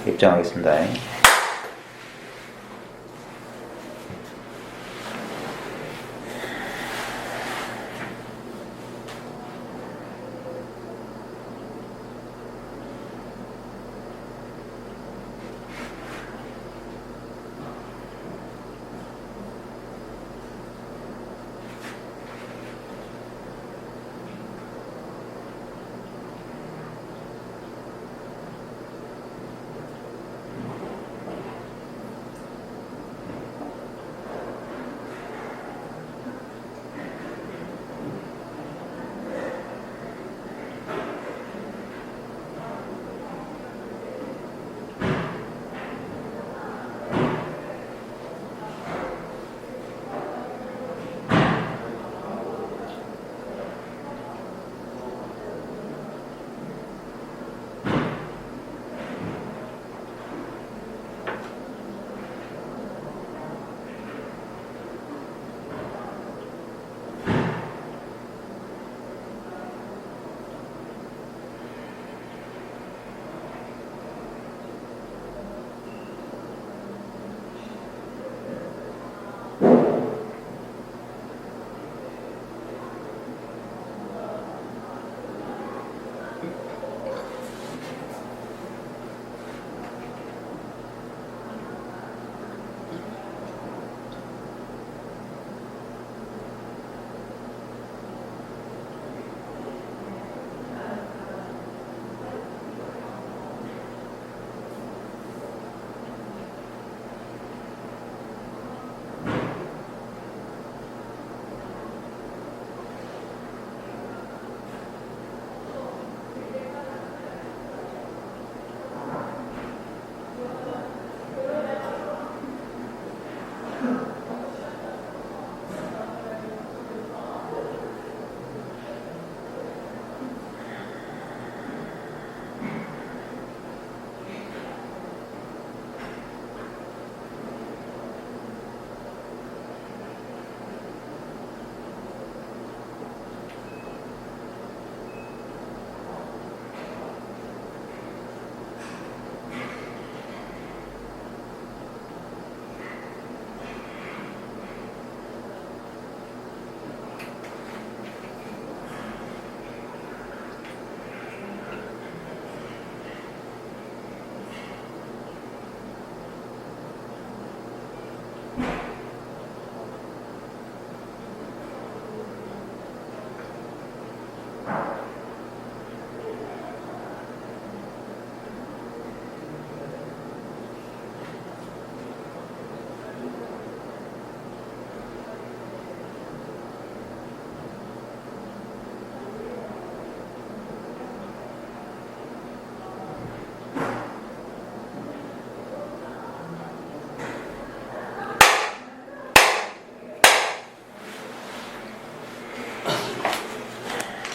입장하겠습니다.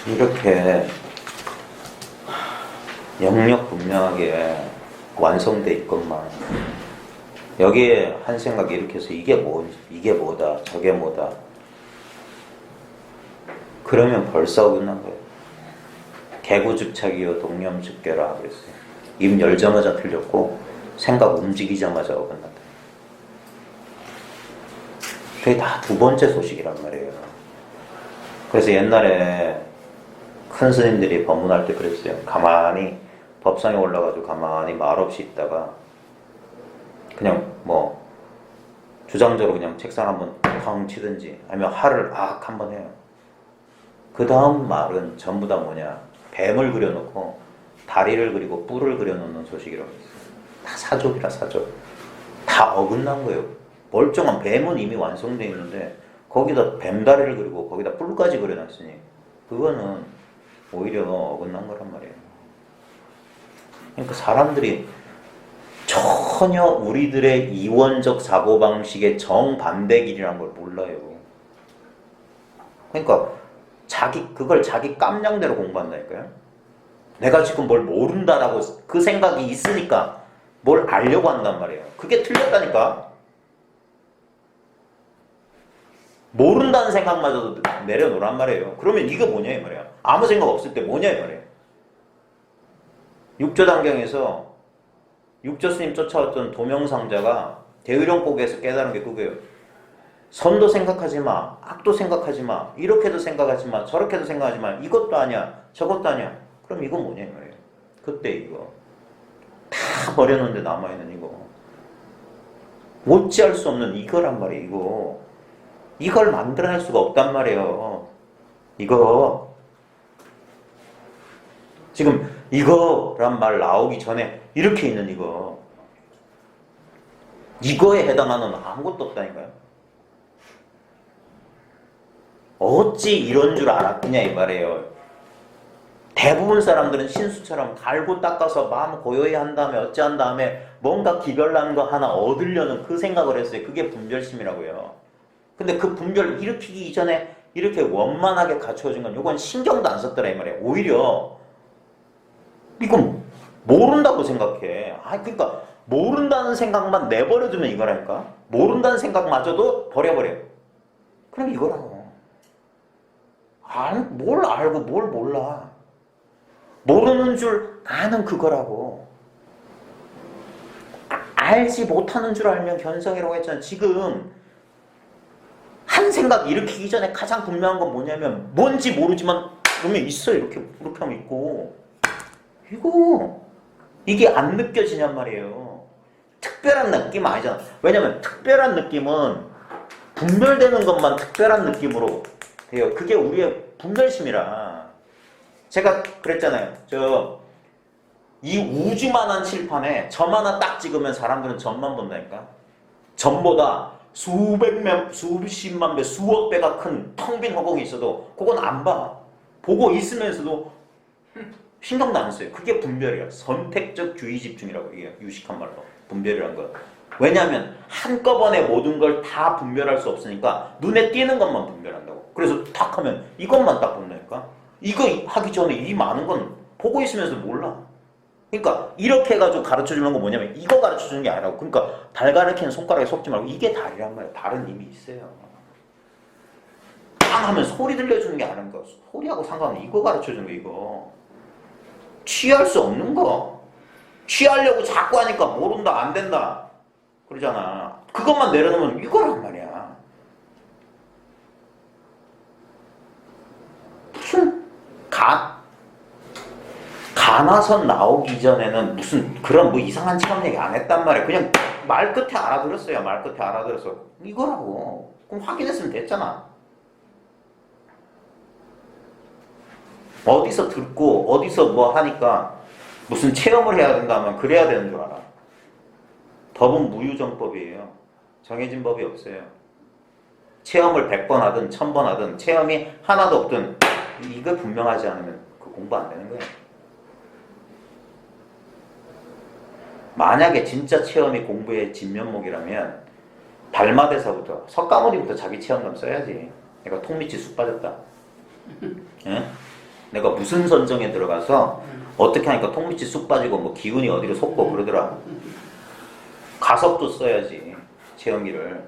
이렇게 영역 분명하게 완성돼 있건만 여기에 한 생각이 이렇게 해서 이게 뭐다 저게 뭐다 그러면 벌써 어긋난 거예요. 개구즉착이요 동념즉괴라 하겠어요. 입 열자마자 틀렸고 생각 움직이자마자 어긋났다. 그게 다 두 번째 소식이란 말이에요. 그래서 옛날에 큰 스님들이 법문할 때 그랬어요. 가만히 법상에 올라가지고 가만히 말없이 있다가 그냥 뭐 주장적으로 그냥 책상 한번 텅 치든지 아니면 하를 악 한번 해요. 그 다음 말은 전부 다 뭐냐, 뱀을 그려놓고 다리를 그리고 뿔을 그려놓는 소식이라고 했어요. 다 사족이라 사족. 다 어긋난 거예요. 멀쩡한 뱀은 이미 완성되어 있는데 거기다 뱀다리를 그리고 거기다 뿔까지 그려놨으니 그거는 오히려 어긋난 거란 말이에요. 그러니까 사람들이 전혀 우리들의 이원적 사고방식의 정반대 길이라는 걸 몰라요. 그러니까 그걸 자기 깜냥대로 공부한다니까요. 내가 지금 뭘 모른다라고 그 생각이 있으니까 뭘 알려고 한단 말이에요. 그게 틀렸다니까. 모른다는 생각마저도 내려놓으란 말이에요. 그러면 이게 뭐냐 이 말이야. 아무 생각 없을 때 뭐냐 이 말이에요. 육조단경에서 육조스님 쫓아왔던 도명상자가 대의령곡에서 깨달은 게 그거예요. 선도 생각하지 마, 악도 생각하지 마, 이렇게도 생각하지 마, 저렇게도 생각하지 마, 이것도 아니야, 저것도 아니야. 그럼 이거 뭐냐 이 말이에요. 그때 이거 다 버려놓는데 남아있는 이거 못지할 수 없는 이거란 말이에요. 이걸 만들어낼 수가 없단 말이에요. 이거 지금 이거란 말 나오기 전에 이렇게 있는 이거에 해당하는 아무것도 없다니까요. 어찌 이런 줄 알았느냐 이 말이에요. 대부분 사람들은 신수처럼 갈고 닦아서 마음 고요히 한 다음에 어찌한 다음에 뭔가 기별난 거 하나 얻으려는 그 생각을 했어요. 그게 분별심이라고요. 근데 그 분별 일으키기 이전에 이렇게 원만하게 갖춰진 건 이건 신경도 안 썼더라 이 말이에요. 오히려 이건 모른다고 생각해. 그러니까 모른다는 생각만 내버려두면 이거라니까. 모른다는 생각마저도 버려버려. 그럼 이거라고. 뭘 알고 뭘 몰라. 모르는 줄 아는 그거라고. 알지 못하는 줄 알면 견성이라고 했잖아. 지금 한 생각 일으키기 전에 가장 분명한 건 뭐냐면 뭔지 모르지만 그러면 있어. 이렇게 하면 있고. 이게 안 느껴지냔 말이에요. 특별한 느낌 아니잖아. 왜냐면 특별한 느낌은 분별되는 것만 특별한 느낌으로 돼요. 그게 우리의 분별심이라. 제가 그랬잖아요. 이 우주만한 칠판에 점 하나 딱 찍으면 사람들은 점만 본다니까. 점보다 수백 배, 수십만 배, 수억 배가 큰 텅 빈 허공이 있어도 그건 안 봐. 보고 있으면서도 신경도 안 써요. 그게 분별이야. 선택적 주의 집중이라고 이게 유식한 말로. 분별이란 거. 왜냐하면 한꺼번에 모든 걸 다 분별할 수 없으니까 눈에 띄는 것만 분별한다고. 그래서 탁 하면 이것만 딱 본다니까. 이거 하기 전에 이 많은 건 보고 있으면서 몰라. 그러니까 이렇게 해가지고 가르쳐주는 건 뭐냐면 이거 가르쳐주는 게 아니라고. 그러니까 달 가르치는 손가락에 속지 말고 이게 달이란 말이야. 달은 이미 있어요. 빵 하면 소리 들려주는 게 아닌 거. 소리하고 상관없는 이거 가르쳐주는 거 이거. 취할 수 없는 거. 취하려고 자꾸 하니까 모른다 안 된다 그러잖아. 그것만 내려놓으면 이거란 말이야. 무슨 가나선 나오기 전에는 무슨 그런 뭐 이상한 체험 얘기 안 했단 말이야. 그냥 말 끝에 알아들었어요. 말 끝에 알아들어서 이거라고. 그럼 확인했으면 됐잖아. 어디서 듣고 어디서 뭐 하니까 무슨 체험을 해야 된다면 그래야 되는 줄 알아. 법은 무유정법이에요. 정해진 법이 없어요. 체험을 100번 하든 1000번 하든 체험이 하나도 없든 이거 분명하지 않으면 그 공부 안 되는 거예요. 만약에 진짜 체험이 공부의 진면목이라면 달마대사부터 석가모니부터 자기 체험담 써야지. 내가 톡밑이 쑥 빠졌다. 응? 내가 무슨 선정에 들어가서 어떻게 하니까 톡밑이 쑥 빠지고 뭐 기운이 어디로 솟고 그러더라. 가섭도 써야지. 체험기를.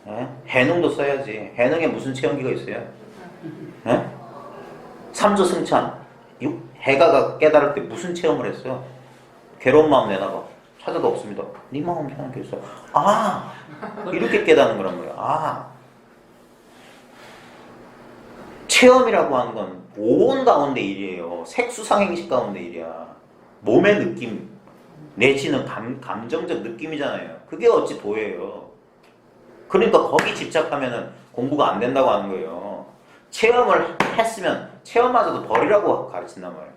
예? 해능도 써야지. 해능에 무슨 체험기가 있어요? 예? 삼조승찬. 해가가 깨달을 때 무슨 체험을 했어요? 괴로운 마음 내놔봐. 찾아도 없습니다. 네 마음 편하게 했어. 이렇게 깨닫는 거란 말이야. 체험이라고 하는 건 오온 가운데 일이에요. 색수상행식 가운데 일이야. 몸의 느낌 내지는 감정적 느낌이잖아요. 그게 어찌 도예요. 그러니까 거기 집착하면은 공부가 안 된다고 하는 거예요. 체험을 했으면 체험마저도 버리라고 가르친단 말이에요.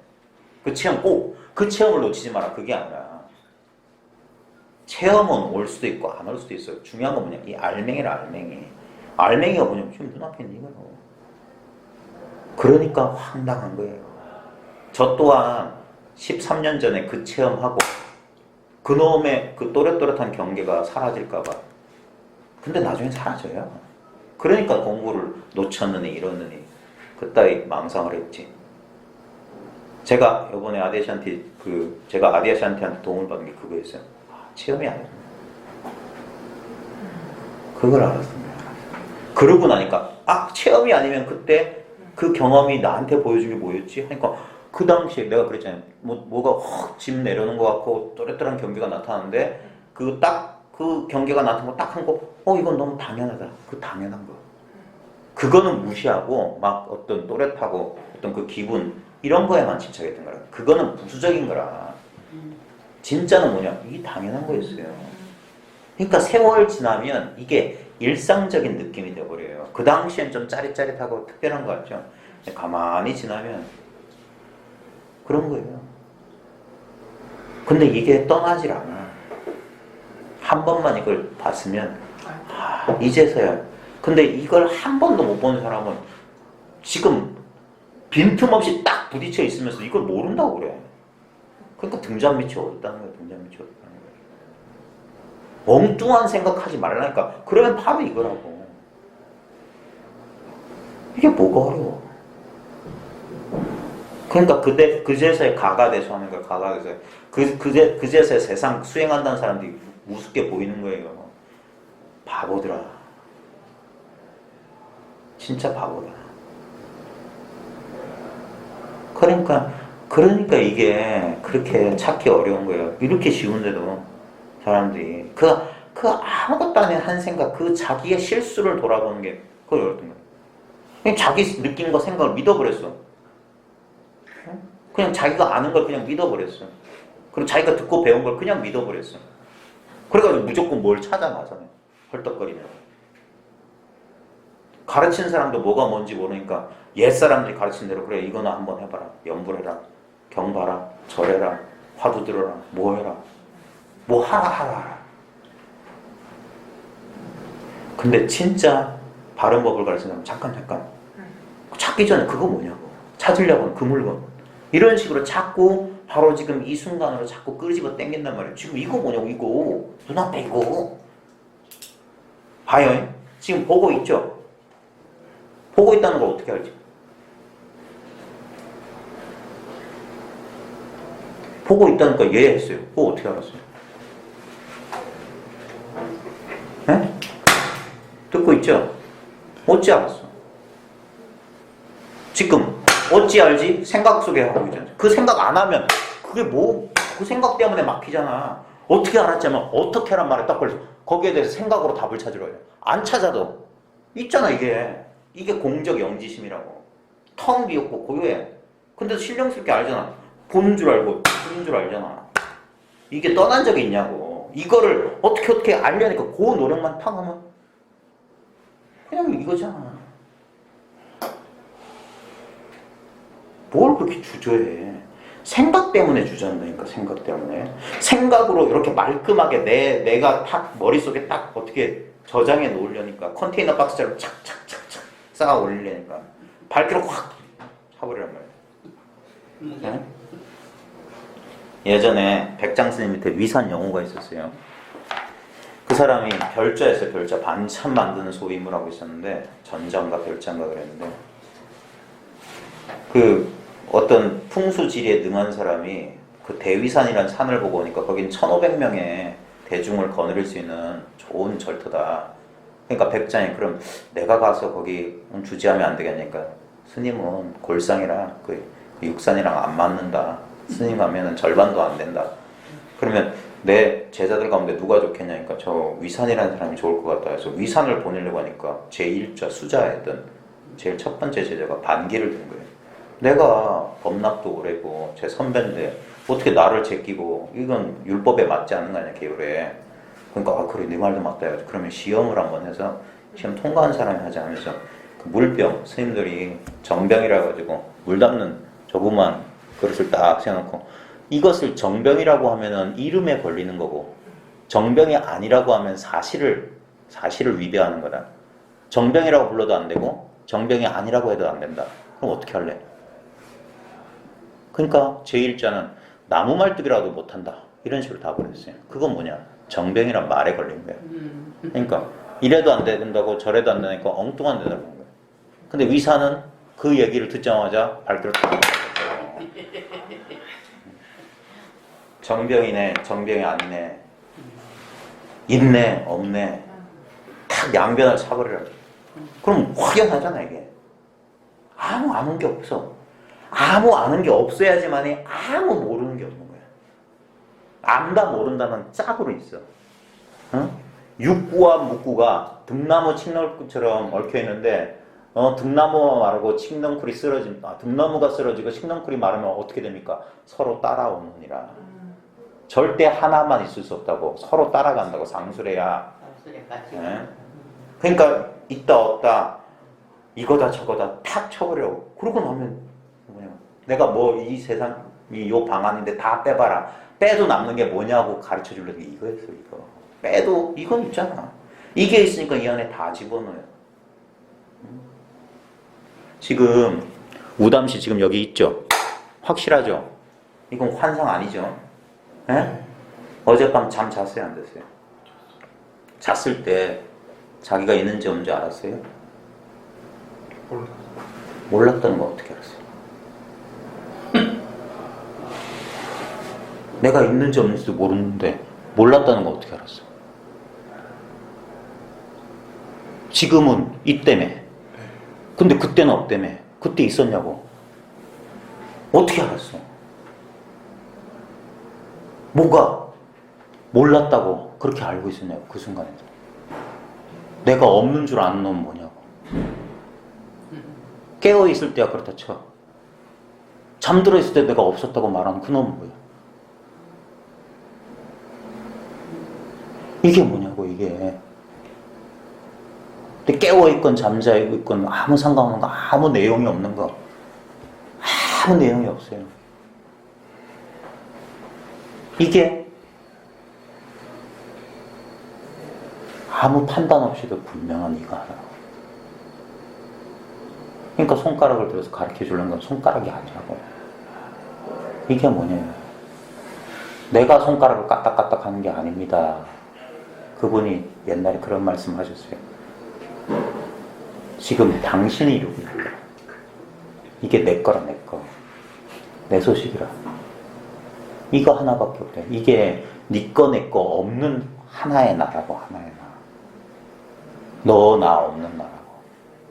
그 체험 그 체험을 놓치지 마라. 그게 아니라 체험은 올 수도 있고 안 올 수도 있어요. 중요한 건 뭐냐? 이 알맹이라 알맹이. 알맹이가 뭐냐면 지금 눈앞에 있는 이거로. 그러니까 황당한 거예요. 저 또한 13년 전에 그 체험하고 그놈의 그 또렷또렷한 경계가 사라질까봐. 근데 나중에 사라져요. 그러니까 공부를 놓쳤느니 이러느니 그따위 망상을 했지. 제가 이번에 아디아시안티 제가 아디아시안티한테 도움을 받은 게 그거였어요. 체험이 아니에요. 그걸 알았습니다. 그러고 나니까 체험이 아니면 그때 그 경험이 나한테 보여준 게 뭐였지? 하니까 그 당시에 내가 그랬잖아요. 뭐가 확 집 내려오는 것 같고 또렷한 경계가 나타나는데 그 경계가 나타나고 딱 한 거, 이건 너무 당연하다. 그 당연한 거. 그거는 무시하고 막 어떤 또렷하고 어떤 그 기분 이런 거에만 집착했던 거라. 그거는 부수적인 거라. 진짜는 뭐냐? 이게 당연한 거였어요. 그러니까 세월 지나면 이게 일상적인 느낌이 되어버려요. 그 당시엔 좀 짜릿짜릿하고 특별한 거 같죠? 가만히 지나면 그런 거예요. 근데 이게 떠나질 않아. 한 번만 이걸 봤으면 이제서야. 근데 이걸 한 번도 못 본 사람은 지금 빈틈없이 딱 부딪혀 있으면서 이걸 모른다고 그래. 그러니까 등잔 밑이 어둡다는 거야. 등잔 밑이 어둡다는 거야. 엉뚱한 생각하지 말라니까. 그러면 바로 이거라고. 이게 뭐가 어려워. 그러니까 그제서야 가가대소 하는 거야. 가가대소. 그제서야 세상 수행한다는 사람들이 우습게 보이는 거예요. 바보들아. 진짜 바보다. 그러니까 이게 그렇게 찾기 어려운 거예요. 이렇게 쉬운데도 사람들이 그 아무것도 아닌 한 생각, 그 자기의 실수를 돌아보는 게 그걸 어렵던 거예요. 그냥 자기 느낀 거 생각을 믿어버렸어. 그냥 자기가 아는 걸 그냥 믿어버렸어. 그리고 자기가 듣고 배운 걸 그냥 믿어버렸어. 그래가지고 무조건 뭘 찾아 나서네. 헐떡거리면. 가르치는 사람도 뭐가 뭔지 모르니까 옛사람들이 가르친 대로 그래 이거나 한번 해봐라. 염불해라. 경봐라. 절해라. 화두 들어라. 뭐 해라. 뭐 하라. 근데 진짜 바른 법을 가르치는 사람 잠깐. 찾기 전에 그거 뭐냐고. 찾으려고 하는 그 물건. 이런 식으로 자꾸 바로 지금 이 순간으로 자꾸 끄집어 당긴단 말이에요. 지금 이거 뭐냐고 이거. 눈앞에 이거. 봐요. 지금 보고 있죠? 보고 있다는 걸 어떻게 알지? 보고 있다니까 이해했어요. 그거 어떻게 알았어요? 네? 듣고 있죠? 어찌 알았어? 지금 어찌 알지? 생각 속에 하고 있잖아. 그 생각 안 하면 그게 그 생각 때문에 막히잖아. 어떻게 알았자면 어떻게 하란 말에 딱 걸려서 거기에 대해서 생각으로 답을 찾으러 해요. 안 찾아도 있잖아 이게 공적 영지심이라고. 텅 비었고 고요해. 근데 신령스럽게 알잖아. 보는 줄 알고 듣는 줄 알잖아. 이게 떠난 적이 있냐고. 이거를 어떻게 알려니까 그 노력만 팡 하면 그냥 이거잖아. 뭘 그렇게 주저해. 생각 때문에 주저한다니까. 생각 때문에. 생각으로 이렇게 말끔하게 내가 딱 머릿속에 딱 어떻게 저장해 놓으려니까 컨테이너 박스처럼 착착착착 쌓아 올리려니까 발길을 확 차버리란 말이야. 네? 예전에 백장 스님 밑에 위산 영호가 있었어요. 그 사람이 별자였어요. 별자. 반찬 만드는 소임을 하고 있었는데 전장가 별자인가 그랬는데 그 어떤 풍수지리에 능한 사람이 그 대위산이라는 산을 보고 오니까 거긴 1500명의 대중을 거느릴 수 있는 좋은 절터다. 그러니까 백장이 그럼 내가 가서 거기 주지하면 안 되겠냐니까 스님은 골상이랑 그 육산이랑 안 맞는다. 스님 하면은 절반도 안 된다. 그러면 내 제자들 가운데 누가 좋겠냐니까 저 위산이라는 사람이 좋을 것 같다 해서 위산을 보내려고 하니까 제1자 수자였던 제일 첫 번째 제자가 반기를 든 거예요. 내가 법납도 오래고 제 선배인데 어떻게 나를 제끼고 이건 율법에 맞지 않는 거 아니야 계율에. 그러니까 그래 네 말도 맞다 해가지고 그러면 시험을 한번 해서 시험 통과한 사람이 하지 않으면서 그 물병 스님들이 정병이라 가지고 물 담는 조그만 그릇을 딱 세워놓고 이것을 정병이라고 하면은 이름에 걸리는 거고 정병이 아니라고 하면 사실을 위배하는 거다. 정병이라고 불러도 안 되고 정병이 아니라고 해도 안 된다. 그럼 어떻게 할래? 그러니까 제1자는 나무 말뚝이라도 못한다. 이런 식으로 다 버렸어요. 그건 뭐냐? 정병이란 말에 걸린 거야. 그러니까 이래도 안 된다고 저래도 안 되니까 엉뚱한 데다 그런 거야. 근데 위사는 그 얘기를 듣자마자 발길을 탁 정병이네, 정병이 아니네, 있네, 없네, 탁 양변을 차버리라. 그럼 확연하잖아 이게. 아무 게 없어. 아무 아는 게 없어야지만이 아무 모르는 게 없는 거야. 안다 모른다는 짝으로 있어. 응? 육구와 묵구가 등나무 칡넝쿨처럼 얽혀 있는데 등나무가 마르고 칡넝쿨이 등나무가 쓰러지고 칡넝쿨이 마르면 어떻게 됩니까? 서로 따라오느니라. 절대 하나만 있을 수 없다고. 서로 따라간다고. 상수래야. 네? 그러니까 있다 없다 이거다 저거다 탁 쳐버려. 그러고 나면 뭐냐? 내가 뭐 이 세상 요 방안인데 다 빼봐라. 빼도 남는 게 뭐냐고 가르쳐 주려는 게 이거였어. 이거 빼도 이건 있잖아. 이게 있으니까 이 안에 다 집어넣어요. 지금 우담씨 지금 여기 있죠? 확실하죠? 이건 환상 아니죠? 네? 어젯밤 잠 잤어요 안 잤어요? 잤을 때 자기가 있는지 없는지 알았어요? 몰랐다는 거 어떻게 알았어요? 내가 있는지 없는지도 모르는데 몰랐다는 거 어떻게 알았어? 지금은 있다며. 근데 그때는 없다며. 그때 있었냐고. 어떻게 알았어? 뭐가 몰랐다고 그렇게 알고 있었냐고. 그 순간에 내가 없는 줄 아는 놈은 뭐냐고. 깨어있을 때야 그렇다 쳐. 잠들어 있을 때 내가 없었다고 말하는 그 놈은 뭐야? 이게 뭐냐고 이게. 근데 깨어있건 잠자있건 아무 상관없는 거, 아무 내용이 없는 거, 아무 내용이 없어요. 이게 아무 판단 없이도 분명한 이거 하나. 그러니까 손가락을 들어서 가르쳐 주는 건 손가락이 아니라고. 이게 뭐냐면 내가 손가락을 까딱까딱 하는 게 아닙니다. 그분이 옛날에 그런 말씀 하셨어요. 지금 당신이 이루고 있는 거야. 이게 내 거라 내 거. 내 소식이라. 이거 하나밖에 없대. 이게 네 거 내 거 없는 하나의 나라고. 하나의 나라. 너 나 없는 나라고.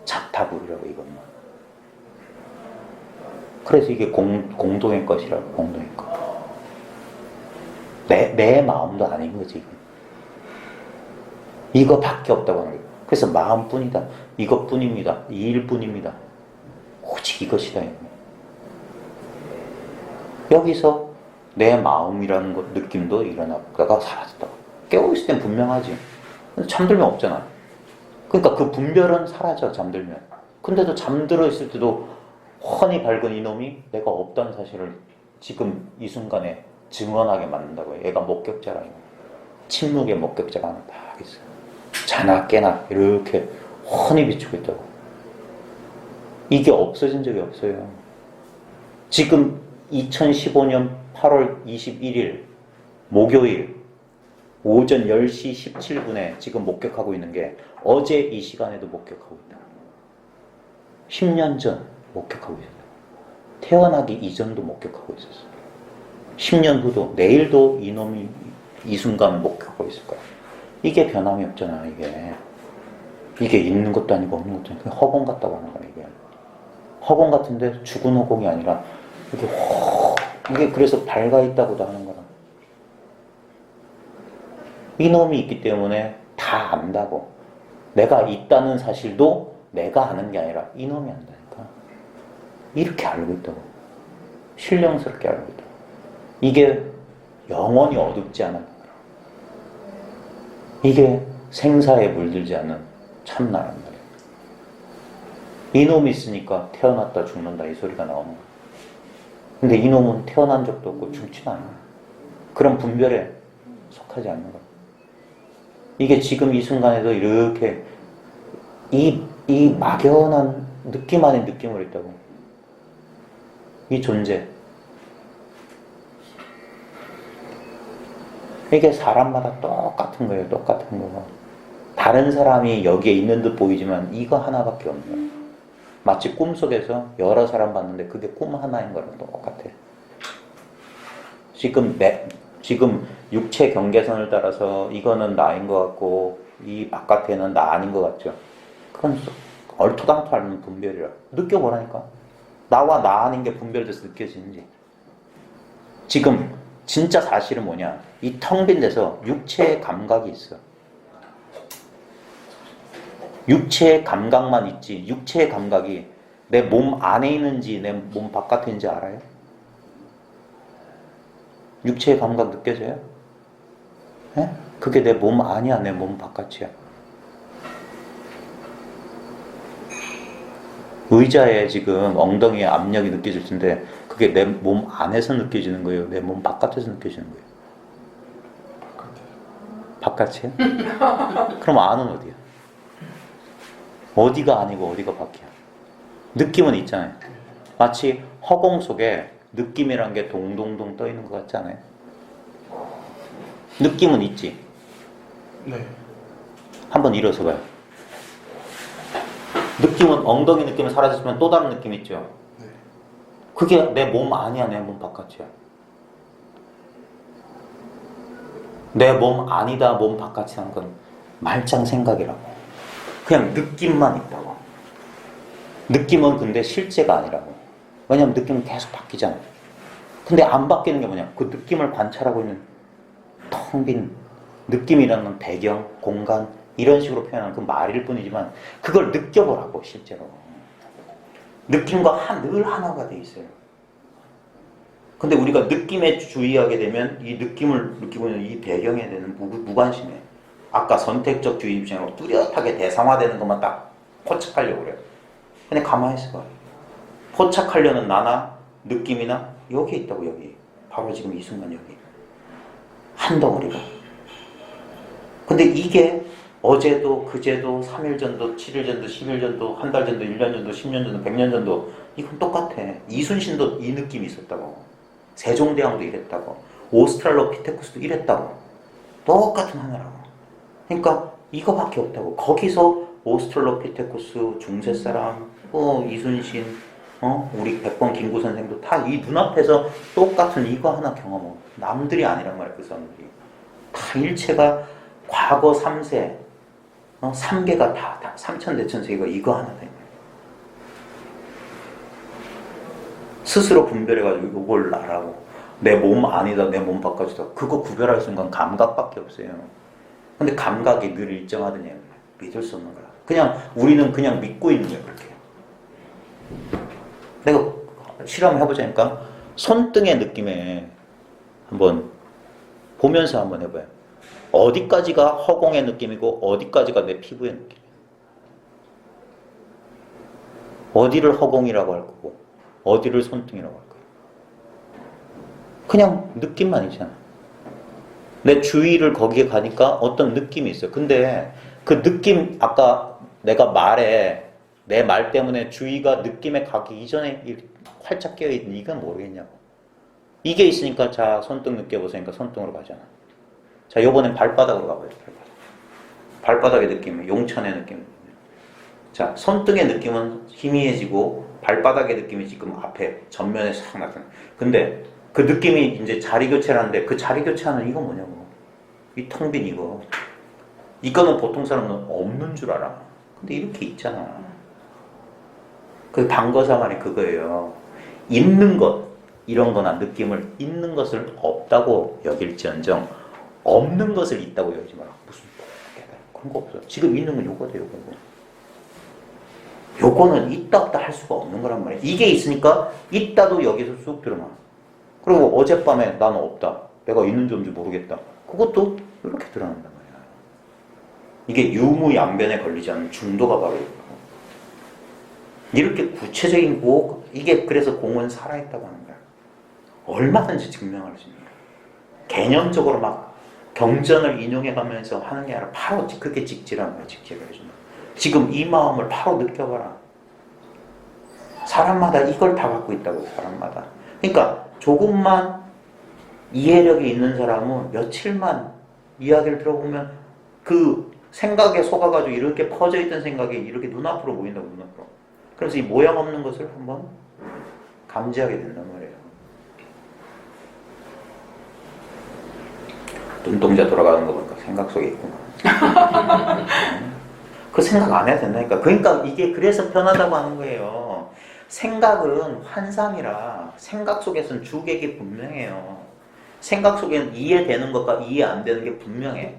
자타불이라고 이것만. 그래서 이게 공동의 것이라고. 공동의 것. 내 마음도 아닌 거지. 이거밖에 없다고 하는 거예요. 그래서 마음뿐이다. 이것뿐입니다. 이 일뿐입니다. 오직 이것이다. 여기서 내 마음이라는 것, 느낌도 일어나다가 사라졌다고. 깨어있을 땐 분명하지. 근데 잠들면 없잖아. 그러니까 그 분별은 사라져, 잠들면. 근데도 잠들어 있을 때도 훤히 밝은 이놈이 내가 없다는 사실을 지금 이 순간에 증언하게 만든다고요. 얘가 목격자라는 거예요. 침묵의 목격자가 하나 딱 있어요. 자나 깨나 이렇게 훤히 비추고 있다고. 이게 없어진 적이 없어요. 지금 2015년 8월 21일 목요일 오전 10시 17분에 지금 목격하고 있는 게 어제 이 시간에도 목격하고 있다. 10년 전 목격하고 있었다. 태어나기 이전도 목격하고 있었어. 10년 후도 내일도 이놈이 이 순간 목격하고 있을 거야. 이게 변함이 없잖아. 이게 있는 것도 아니고 없는 것도 아니고 허공 같다고 하는 거야. 이게 허공 같은데 죽은 허공이 아니라 이게 그래서 밝아 있다고도 하는 거라. 이놈이 있기 때문에 다 안다고. 내가 있다는 사실도 내가 아는 게 아니라 이놈이 안다니까. 이렇게 알고 있다고. 신령스럽게 알고 있다고. 이게 영원히 어둡지 않은 거라. 이게 생사에 물들지 않는 참나란 말이야. 이놈이 있으니까 태어났다 죽는다 이 소리가 나오는 거야. 근데 이놈은 태어난 적도 없고 죽지도 않아. 그런 분별에 속하지 않는 거야. 이게 지금 이 순간에도 이렇게 이 막연한 느낌 안에 느낌을 있다고. 이 존재. 이게 사람마다 똑같은 거예요. 똑같은 거. 다른 사람이 여기에 있는 듯 보이지만 이거 하나밖에 없는 거예요. 마치 꿈속에서 여러 사람 봤는데 그게 꿈 하나인 거랑 똑같아. 지금 육체 경계선을 따라서 이거는 나인 것 같고 이 바깥에는 나 아닌 것 같죠. 그건 얼토당토 않는 분별이라. 느껴보라니까. 나와 나 아닌 게 분별돼서 느껴지는지. 지금 진짜 사실은 뭐냐? 이 텅 빈 데서 육체의 감각이 있어. 육체의 감각만 있지. 육체의 감각이 내 몸 안에 있는지 내 몸 바깥에 있는지 알아요? 육체의 감각 느껴져요? 네? 그게 내 몸 안이야, 내 몸 바깥이야. 의자에 지금 엉덩이에 압력이 느껴질 텐데 그게 내 몸 안에서 느껴지는 거예요? 내 몸 바깥에서 느껴지는 거예요? 바깥이요? 그럼 안은 어디야? 어디가 아니고 어디가 밖이야? 느낌은 있잖아요. 마치 허공 속에 느낌이란 게 동동동 떠 있는 것 같지 않아요? 느낌은 있지? 네. 한번 일어서 봐요. 느낌은 엉덩이 느낌이 사라졌으면 또 다른 느낌 있죠? 네. 그게 내 몸 아니야, 내 몸 바깥이야. 내 몸 아니다, 몸 바깥이라는 건 말짱 생각이라고. 그냥 느낌만 있다고. 느낌은 근데 실제가 아니라고. 왜냐면 느낌은 계속 바뀌잖아. 근데 안 바뀌는 게 뭐냐? 그 느낌을 관찰하고 있는 텅 빈 느낌이라는 건 배경, 공간 이런 식으로 표현하는 그 말일 뿐이지만 그걸 느껴보라고 실제로. 느낌과 늘 하나가 돼 있어요. 근데 우리가 느낌에 주의하게 되면 이 느낌을 느끼고 있는 이 배경에 대한 무관심해. 아까 선택적 주의 입장으로 뚜렷하게 대상화되는 것만 딱 포착하려고 그래요. 근데 가만히 있어봐. 포착하려는 나나 느낌이나 여기 있다고. 여기 바로 지금 이 순간 여기 한 덩어리가. 근데 이게 어제도 그제도 3일 전도 7일 전도 10일 전도 한 달 전도 1년 전도 10년 전도 100년 전도 이건 똑같아. 이순신도 이 느낌이 있었다고. 세종대왕도 이랬다고. 오스트랄로피테쿠스도 이랬다고. 똑같은 하나라고. 그러니까 이거밖에 없다고. 거기서 오스트랄로피테쿠스, 중세사람, 이순신, 우리 백범 김구 선생도 다 이 눈앞에서 똑같은 이거 하나 경험하고 남들이 아니란 말이야. 그 사람들이 다 일체가 과거 3세 3개가 다 삼천대천세계가 이거 하나다. 스스로 분별해가지고 이걸 나라고. 내 몸 아니다, 내 몸 바깥이다. 그거 구별할 순간 감각밖에 없어요. 근데 감각이 늘 일정하더니 믿을 수 없는 거야. 그냥 우리는 그냥 믿고 있는 거야. 그렇게. 내가 실험해보자니까 손등의 느낌에 한번 보면서 한번 해봐요. 어디까지가 허공의 느낌이고 어디까지가 내 피부의 느낌이에요. 어디를 허공이라고 할 거고 어디를 손등이라고 할 거예요. 그냥 느낌만 있잖아. 내 주의를 거기에 가니까 어떤 느낌이 있어요. 근데 그 느낌, 아까 내가 내 말 때문에 주의가 느낌에 가기 이전에 활짝 깨어있는 이건 모르겠냐고. 이게 있으니까 자, 손등 느껴보세요. 손등으로 가잖아. 자, 요번엔 발바닥으로 가봐요. 발바닥의 느낌, 용천의 느낌. 자, 손등의 느낌은 희미해지고 발바닥의 느낌이 지금 앞에 전면에 싹 나타나. 근데 그 느낌이 이제 자리 교체를 하는데 그 자리 교체하는 이건 뭐냐고. 이 텅 빈 이거. 이거는 보통 사람은 없는 줄 알아. 근데 이렇게 있잖아. 그 단거사 말이 그거예요. 있는 것, 이런 거나 느낌을 있는 것을 없다고 여길지언정 없는 것을 있다고 여기지 마라. 무슨 그런 거 없어. 지금 있는 건 요거다, 요거고. 요거는 있다 없다 할 수가 없는 거란 말이야. 이게 있으니까 있다도 여기서 쑥 드러나. 그리고 어젯밤에 나는 없다. 내가 있는지 없는지 모르겠다. 그것도 이렇게 드러난단 말이야. 이게 유무양변에 걸리지 않는 중도가 바로 있고. 이렇게 구체적인 이게 그래서 공은 살아있다고 하는 거야. 얼마든지 증명할 수 있는 거야. 개념적으로 막 경전을 인용해가면서 하는 게 아니라 바로 그렇게 직질하는 거야. 직질을 해주는 거야. 지금 이 마음을 바로 느껴봐라. 사람마다 이걸 다 갖고 있다고. 사람마다. 그러니까 조금만 이해력이 있는 사람은 며칠만 이야기를 들어보면 그 생각에 속아가지고 이렇게 퍼져있던 생각이 이렇게 눈앞으로 보인다고. 눈앞으로. 그래서 이 모양 없는 것을 한번 감지하게 된단 말이에요. 눈동자 돌아가는 거 보니까 생각 속에 있구나. 그 생각 안 해야 된다니까. 그러니까 이게 그래서 편하다고 하는 거예요. 생각은 환상이라 생각 속에서는 주객이 분명해요. 생각 속에는 이해되는 것과 이해 안 되는 게 분명해.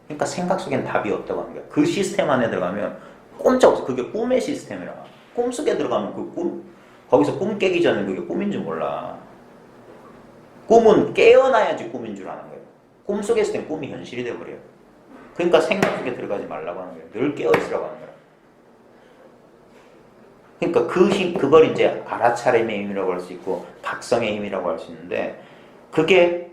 그러니까 생각 속에는 답이 없다고 하는 거야. 그 시스템 안에 들어가면 꼼짝없어. 그게 꿈의 시스템이라. 꿈속에 들어가면 그 꿈, 거기서 꿈 깨기 전에 그게 꿈인 줄 몰라. 꿈은 깨어나야지 꿈인 줄 아는 거예요. 꿈속에 있을 땐 꿈이 현실이 돼버려요. 그러니까 생각 속에 들어가지 말라고 하는 거예요. 늘 깨어있으라고 하는 거예요. 그러니까 그 힘, 그걸 이제 알아차림의 힘이라고 할 수 있고 각성의 힘이라고 할 수 있는데 그게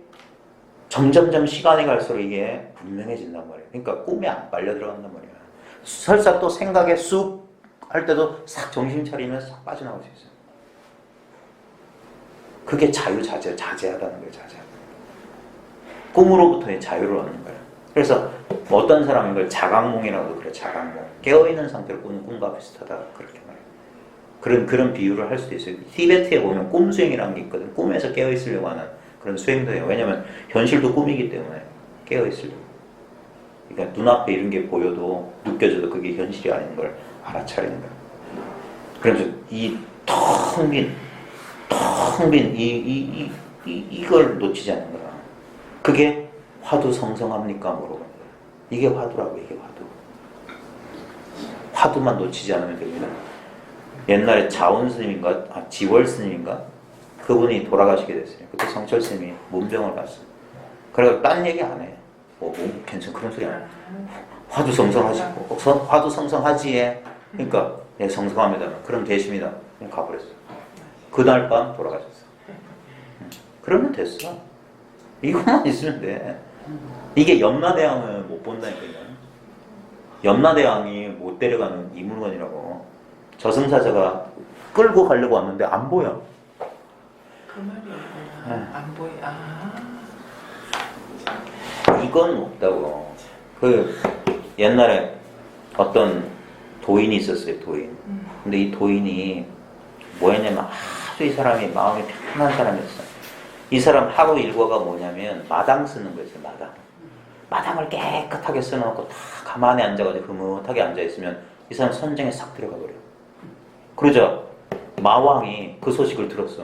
점점점 시간이 갈수록 이게 분명해진단 말이에요. 그러니까 꿈에 안 빨려 들어간단 말이에요. 설사 또 생각에 쑥 할 때도 싹 정신 차리면 싹 빠져나올 수 있어요. 그게 자제하다는 거예요. 자제하다. 꿈으로부터의 자유를 얻는 거예요. 그래서 어떤 사람은 이걸 자각몽이라고도 그래요. 자각몽. 깨어있는 상태로 꾸는 꿈과 비슷하다. 그렇게 말해요. 그런 비유를 할 수도 있어요. 티베트에 보면 꿈수행이라는 게 있거든. 꿈에서 깨어있으려고 하는 그런 수행도 해요. 왜냐면 현실도 꿈이기 때문에 깨어있으려고. 그러니까 눈앞에 이런 게 보여도 느껴져도 그게 현실이 아닌 걸 알아차리는 거예요. 그래서 이 텅 빈 이걸 놓치지 않는 거야. 그게 화두성성합니까? 물어보는 거야. 이게 화두라고. 이게 화두. 화두만 놓치지 않으면 됩니다. 옛날에 자원 스님인가 지월 스님인가 그분이 돌아가시게 됐어요. 그때 성철 스님이 문병을 갔어요. 그래서 딴 얘기 안 해. 괜찮 그런 소리 안 해. 화두성성하지. 화두성성하지에. 그러니까 네, 성성합니다. 그럼 되십니다. 그냥 가버렸어요. 그날 밤 돌아가셨어. 그러면 됐어. 이것만 있으면 돼. 이게 염라대왕을 못 본다니까요. 염라대왕이 못 데려가는 이물건이라고. 저승사자가 끌고 가려고 왔는데 안 보여. 그 말이야. 안 보여. 이건 없다고. 그 옛날에 어떤 도인이 있었어요. 도인. 근데 이 도인이 뭐였냐면 아주 이 사람이 마음이 편한 사람이었어요. 이 사람 하루 일과가 뭐냐면 마당 쓰는 거였어요. 마당을 깨끗하게 써놓고 다 가만히 앉아가지고 흐뭇하게 앉아있으면 이 사람 선정에 싹 들어가 버려요. 그러자 마왕이 그 소식을 들었어.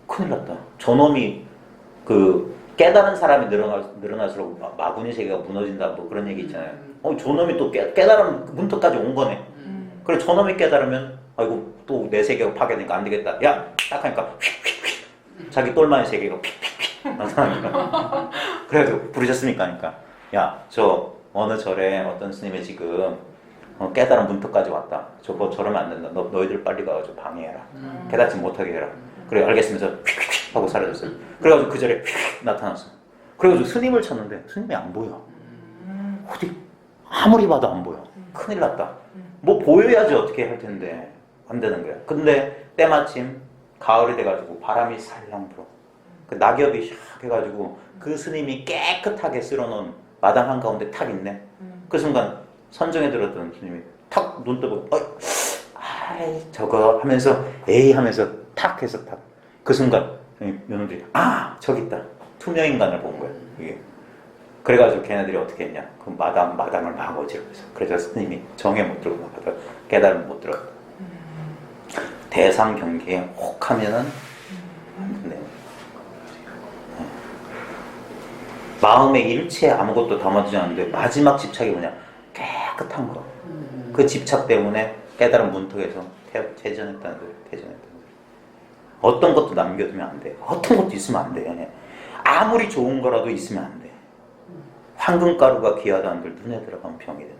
큰일 났다. 저놈이 그 깨달은 사람이 늘어날수록 마구니 세계가 무너진다 뭐 그런 얘기 있잖아요. 저놈이 또 깨달은 문턱까지 온 거네. 그래 저놈이 깨달으면 아이고 또 내 세계가 파괴되니까 안 되겠다. 야! 딱 하니까 휙휙휙 자기 똘마니 세계가 휙휙휙 나타나는 거야. 그래가지고 부르셨습니까? 하니까 야 저 어느 절에 어떤 스님이 지금 깨달은 문턱까지 왔다. 저러면 안 된다. 너희들 빨리 가가지고 방해해라. 깨닫지 못하게 해라. 그래 알겠으면서 휙휙휙 하고 사라졌어요. 그래가지고 그 절에 휙 나타났어. 그래가지고 스님을 찾는데 스님이 안 보여. 어디 아무리 봐도 안 보여. 큰일 났다. 뭐 보여야지 어떻게 할 텐데 안 되는 거야. 근데 때마침 가을이 돼가지고 바람이 살랑 불어. 그 낙엽이 샥 해가지고 그 스님이 깨끗하게 쓸어놓은 마당 한가운데 탁 있네. 그 순간 선정에 들었던 스님이 탁 눈 뜨고 아이 저거 하면서 에이 하면서 탁 해서 탁. 그 순간 요놈들이 저기 있다. 투명인간을 본 거야. 이게. 그래가지고 걔네들이 어떻게 했냐. 그 마당을 막 어지럽혀서. 그래서 스님이 정에 못 들고 나가다 깨달음 못 들었다. 대상 경계에 혹 하면은 네. 마음에 일체에 아무것도 담아두지 않는데 마지막 집착이 뭐냐. 깨끗한 거. 그 집착 때문에 깨달은 문턱에서 퇴전했다는 거예요. 퇴전했다는 거예요. 어떤 것도 남겨두면 안 돼. 어떤 것도 있으면 안 돼. 아무리 좋은 거라도 있으면 안 돼. 황금가루가 귀하다는들 눈에 들어가면 병이 된다.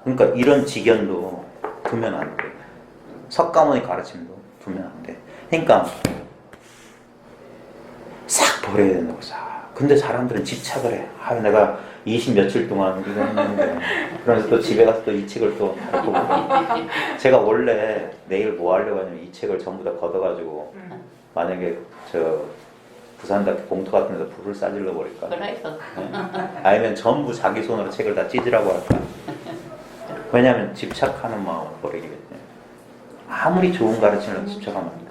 그러니까 이런 직연도 두면 안 돼. 석가모니 가르침도 두면 안 돼. 그러니까 싹 버려야 된다고 싹. 근데 사람들은 집착을 해. 내가 20 며칠 동안 이거 했는데 그러면서 또 집에 가서 또 이 책을 또 보고. 제가 원래 내일 뭐 하려고 하냐면 이 책을 전부 다 걷어가지고 만약에 부산대학교 봉투 같은 데서 불을 싸질러 버릴까? 아니면 전부 자기 손으로 책을 다 찢으라고 할까? 왜냐하면 집착하는 마음을 버리기 때문에. 아무리 좋은 가르침을 집착하면 안 돼.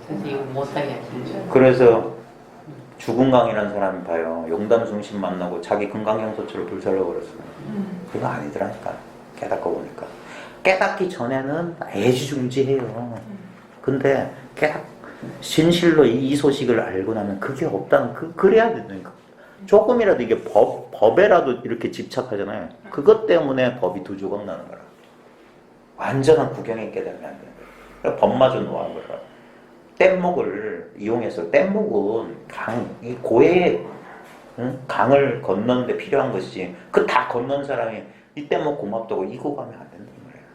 선생님 못하게 하시죠. 그래서 주근강이라는 사람이 봐요. 용담중심 만나고 자기 금강경소처를 불살러 버렸어요. 그거 아니더라니까. 깨닫고 보니까. 깨닫기 전에는 애지중지해요. 근데 진실로 이 소식을 알고 나면 그게 없다는 그래야 되는 거. 조금이라도 이게 법에라도 이렇게 집착하잖아요. 그것 때문에 법이 두 조각 나는 거라. 완전한 구경에 깨달으면 안 되는 거예요. 법마저 놓아는 거라. 뗏목을 이용해서, 뗏목은 이 고해, 강을 건너는데 필요한 것이지, 그 다 건넌 사람이 이 뗏목 고맙다고 이고 가면 안 된다는 거예요.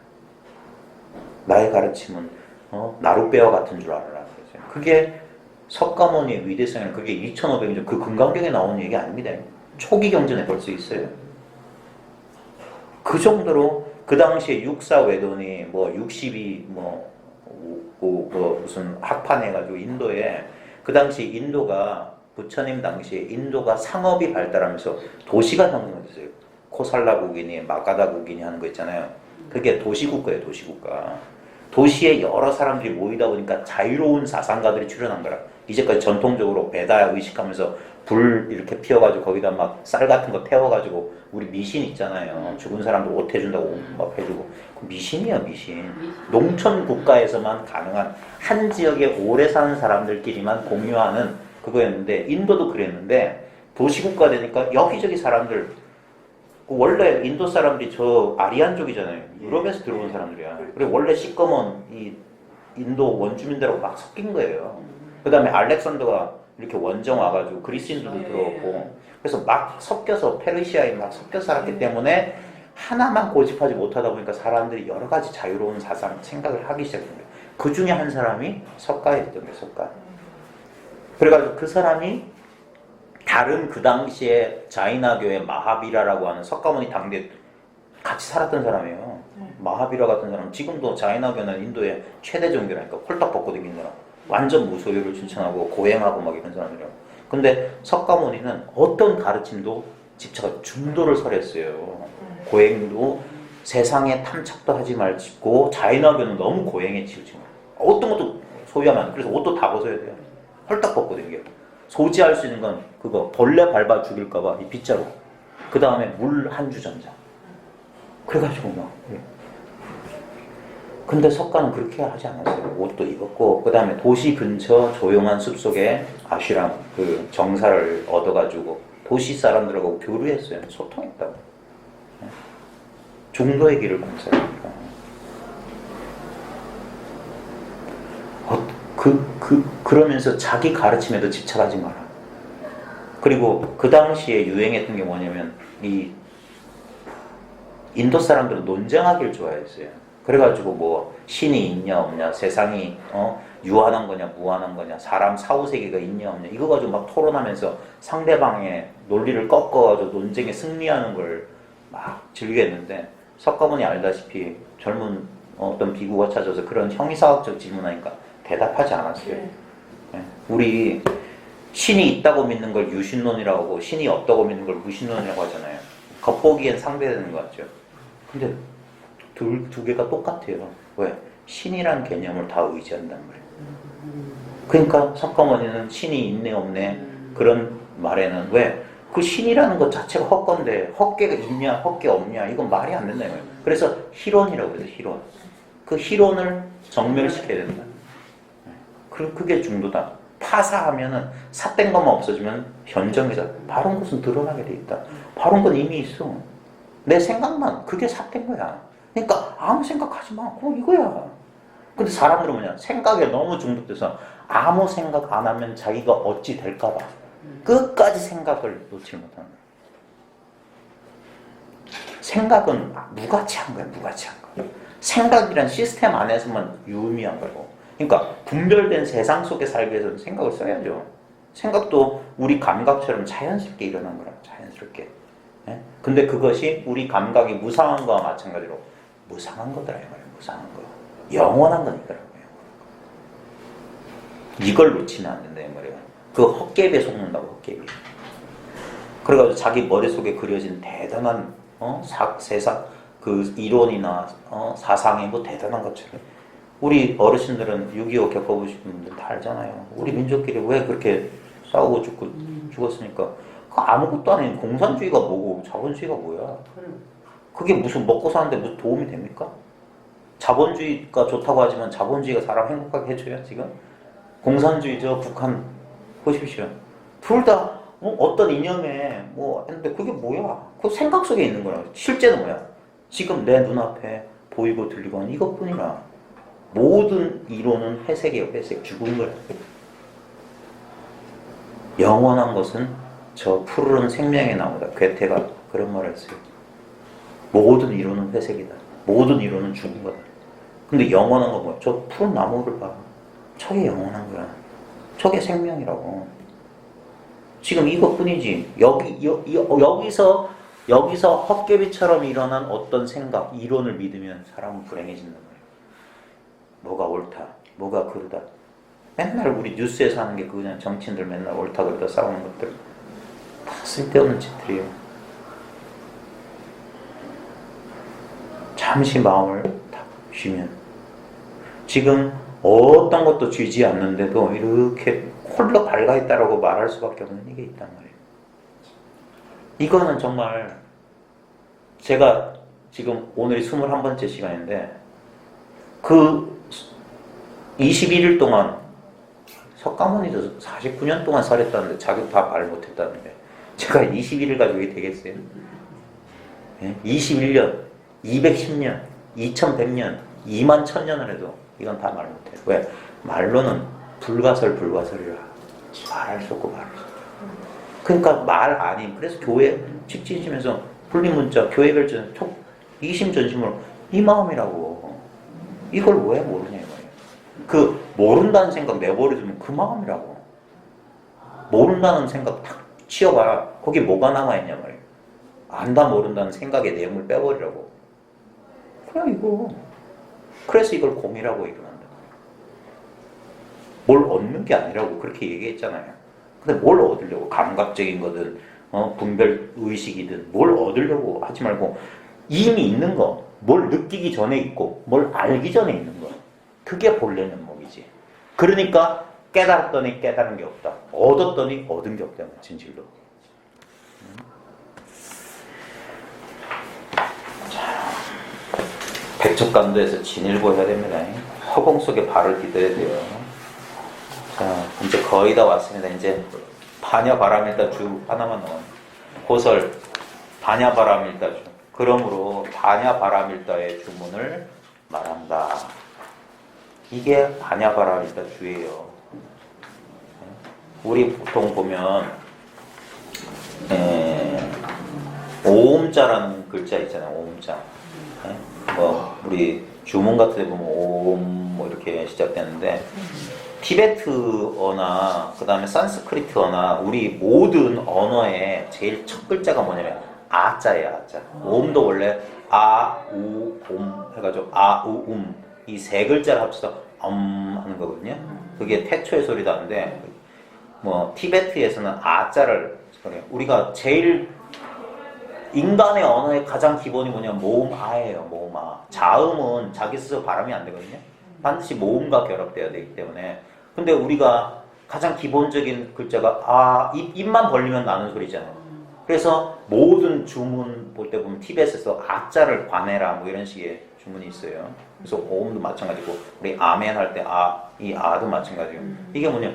나의 가르침은 나룻배와 같은 줄 알아라. 그게 석가모니의 위대성은, 그게 2500년 그 금강경에 나오는 얘기 아닙니다. 초기 경전에 벌써 있어요. 그 정도로 그 당시에 육사외돈이 뭐 60이 무슨 학판해가지고 인도에, 그 당시 인도가 부처님 당시에 인도가 상업이 발달하면서 도시가 형성됐어요. 코살라국이니 마가다국이니 하는 거 있잖아요. 그게 도시국가예요. 도시국가. 도시에 여러 사람들이 모이다 보니까 자유로운 사상가들이 출현한 거라. 이제까지 전통적으로 배다 의식하면서 불 이렇게 피워가지고 거기다 막 쌀 같은 거 태워가지고, 우리 미신 있잖아요. 죽은 사람들 옷 해준다고 막 해주고. 그 미신이야, 미신. 농촌 국가에서만 가능한, 한 지역에 오래 사는 사람들끼리만 공유하는 그거였는데, 인도도 그랬는데, 도시국가 되니까 여기저기 사람들, 원래 인도 사람들이 저 아리안 쪽이잖아요. 유럽에서 들어온 사람들이야. 그리고 원래 시꺼먼 이 인도 원주민들하고 막 섞인 거예요. 그 다음에 알렉산더가 이렇게 원정 와가지고 그리스인들도 들어왔고, 그래서 막 섞여서 페르시아에 막 섞여 살았기 때문에 하나만 고집하지 못하다 보니까 사람들이 여러 가지 자유로운 사상, 생각을 하기 시작한 거예요. 그 중에 한 사람이 석가였던 거예요, 석가. 그래가지고 그 사람이 다른 그 당시에 자이나교의 마하비라라고 하는 석가모니 당대 같이 살았던 사람이에요. 마하비라 같은 사람, 지금도 자이나교는 인도의 최대 종교라니까. 홀딱 벗고 다니는 사람. 완전 무소유를 추천하고 고행하고 막 이런 사람이라고. 근데 석가모니는 어떤 가르침도 집착, 중도를 설했어요. 고행도 세상에 탐착도 하지 말고, 자이나교는 너무 고행에 치우치고, 어떤 것도 소유하면 안 돼. 그래서 옷도 다 벗어야 돼요. 홀딱 벗고 다니게. 소지할 수 있는 건 그거, 벌레 밟아 죽일까봐 이 빗자루. 그 다음에 물 한 주전자. 그래가지고 막. 근데 석가는 그렇게 하지 않았어요. 옷도 입었고, 그 다음에 도시 근처 조용한 숲속에 아슈람, 그 정사를 얻어가지고 도시 사람들하고 교류했어요. 소통했다고. 중도의 길을 공사하니까. 그러면서 자기 가르침에도 집착하지 마라. 그리고 그 당시에 유행했던 게 뭐냐면, 이 인도 사람들은 논쟁하기를 좋아했어요. 그래가지고 뭐 신이 있냐 없냐, 세상이 유한한 거냐 무한한 거냐, 사람 사후세계가 있냐 없냐, 이거 가지고 막 토론하면서 상대방의 논리를 꺾어가지고 논쟁에 승리하는 걸 막 즐겼는데, 석가모니 알다시피 젊은 어떤 비구가 찾아서 그런 형이사학적 질문하니까 대답하지 않았어요. 네. 우리 신이 있다고 믿는 걸 유신론이라고 하고 신이 없다고 믿는 걸 무신론이라고 하잖아요. 겉보기엔 상대되는 것 같죠. 근데 두 개가 똑같아요. 왜? 신이란 개념을 다 의지한단 말이에요. 그러니까 석가모니는 신이 있네 없네 그런 말에는, 왜? 그 신이라는 것 자체가 헛건데 헛개가 있냐 헛개 없냐 이건 말이 안 된다는 거예요. 그래서 희론이라고 해서 희론. 그 희론을 정멸시켜야 된다. 그게 중도다. 파사하면은 삿된 것만 없어지면 현정이다. 바른 것은 드러나게 돼 있다. 바른 건 이미 있어. 내 생각만, 그게 삿된 거야. 그러니까 아무 생각하지 마. 그럼 이거야. 근데 사람들은 뭐냐, 생각에 너무 중독돼서 아무 생각 안 하면 자기가 어찌 될까 봐 끝까지 생각을 놓지 못하는 거야. 생각은 무가치한 거야. 무가치한 거. 생각이란 시스템 안에서만 유의미한 거고. 그러니까 분별된 세상 속에 살기 위해서는 생각을 써야죠. 생각도 우리 감각처럼 자연스럽게 일어난 거라. 자연스럽게. 예? 근데 그것이 우리 감각이 무상한 거와 마찬가지로 무상한 거더라 이 말이에요. 무상한 거. 영원한 거니까라고요. 이걸 놓치면 안 된다 이 말이에요. 그 헛개비에 속는다고, 헛개비. 그래가지고 자기 머릿속에 그려진 대단한 세상 그 이론이나 사상이 뭐 대단한 것처럼, 우리 어르신들은 6.25 겪어보신 분들 다 알잖아요. 우리 민족끼리 왜 그렇게 싸우고 죽었으니까. 그 아무것도 아닌 공산주의가 뭐고 자본주의가 뭐야. 그게 무슨 먹고 사는데 무슨 도움이 됩니까? 자본주의가 좋다고 하지만 자본주의가 사람 행복하게 해줘요 지금? 공산주의죠 북한 보십시오. 둘 다 어떤 이념에 뭐 했는데 그게 뭐야? 그 생각 속에 있는 거야. 실제는 뭐야? 지금 내 눈앞에 보이고 들리고 하는 이것뿐이라. 모든 이론은 회색이에요. 회색. 죽은 거야. 영원한 것은 저 푸르른 생명의 나무다. 괴테가 그런 말을 했어요. 모든 이론은 회색이다. 모든 이론은 죽은 거다. 근데 영원한 건 뭐야? 저 푸른 나무를 봐. 저게 영원한 거야. 저게 생명이라고. 지금 이것뿐이지. 여기서 헛개비처럼 일어난 어떤 생각, 이론을 믿으면 사람은 불행해진단 말이에요. 뭐가 옳다, 뭐가 그르다. 맨날 우리 뉴스에서 하는 게 그냥 정치인들 맨날 옳다 그르다 싸우는 것들 다 쓸데없는 짓들이에요. 잠시 마음을 딱 쉬면 지금 어떤 것도 쥐지 않는데도 이렇게 홀로 밝아있다라고 말할 수밖에 없는 이게 있단 말이에요. 이거는 정말 제가 지금 오늘이 21번째 시간인데 그 21일 동안 석가모니도 49년 동안 살았다는데 자기도 다 말 못했다는데 제가 21일 가지고 이게 되겠어요? 21년, 210년, 2100년, 2만 1000년을 해도 이건 다 말 못해요. 왜? 말로는 불가설이라 말할 수 없고 말할 수 없고. 그러니까 말 아님. 그래서 교회 직진심에서 불리문자 교회 결정 이심전심으로 이 마음이라고. 이걸 왜 모르냐 이 말이에요. 그 모른다는 생각 내버려두면 그 마음이라고. 모른다는 생각 탁 치워봐라. 거기 뭐가 남아있냐 말이에요. 안다 모른다는 생각의 내용을 빼버리라고. 그냥 이거. 그래서 이걸 공이라고 얘기한다. 뭘 얻는 게 아니라고 그렇게 얘기했잖아요. 근데 뭘 얻으려고? 감각적인 거든 분별 의식이든 뭘 얻으려고 하지 말고 이미 있는 거, 뭘 느끼기 전에 있고 뭘 알기 전에 있는 거. 그게 본래 면목이지. 그러니까 깨달았더니 깨달은 게 없다. 얻었더니 얻은 게 없다. 진실로. 자, 백척간도에서 진일보 해야 됩니다. 허공 속에 발을 디뎌야 돼요. 자, 이제 거의 다 왔습니다. 이제 반야바라밀다주 하나만 남았네. 고설 반야바라밀다주. 그러므로 반야바라밀다의 주문을 말한다. 이게 반야바라밀다주예요. 우리 보통 보면 오음자라는 글자 있잖아요. 오음자. 뭐 우리 주문 같은 데 보면 오음 뭐 이렇게 시작되는데 티베트어나 그 다음에 산스크리트어나 우리 모든 언어의 제일 첫 글자가 뭐냐면 아자예요. 아자. 오음도 원래 아, 우, 옴 해가지고 아, 우, 이 세 글자를 합쳐서 하는 거거든요. 그게 태초의 소리도 하는데 뭐 티베트에서는 아자를 우리가 제일 인간의 언어의 가장 기본이 뭐냐면 모음 아예요. 모음 아. 자음은 자기 스스로 발음이 안 되거든요. 반드시 모음과 결합되어야 되기 때문에. 근데 우리가 가장 기본적인 글자가 아, 입만 벌리면 나는 소리잖아요. 그래서 모든 주문 볼 때 보면 티벳에서 아자를 관해라 뭐 이런 식의 주문이 있어요. 그래서 오음도 마찬가지고 우리 아멘 할 때 아, 이 아도 마찬가지고. 이게 뭐냐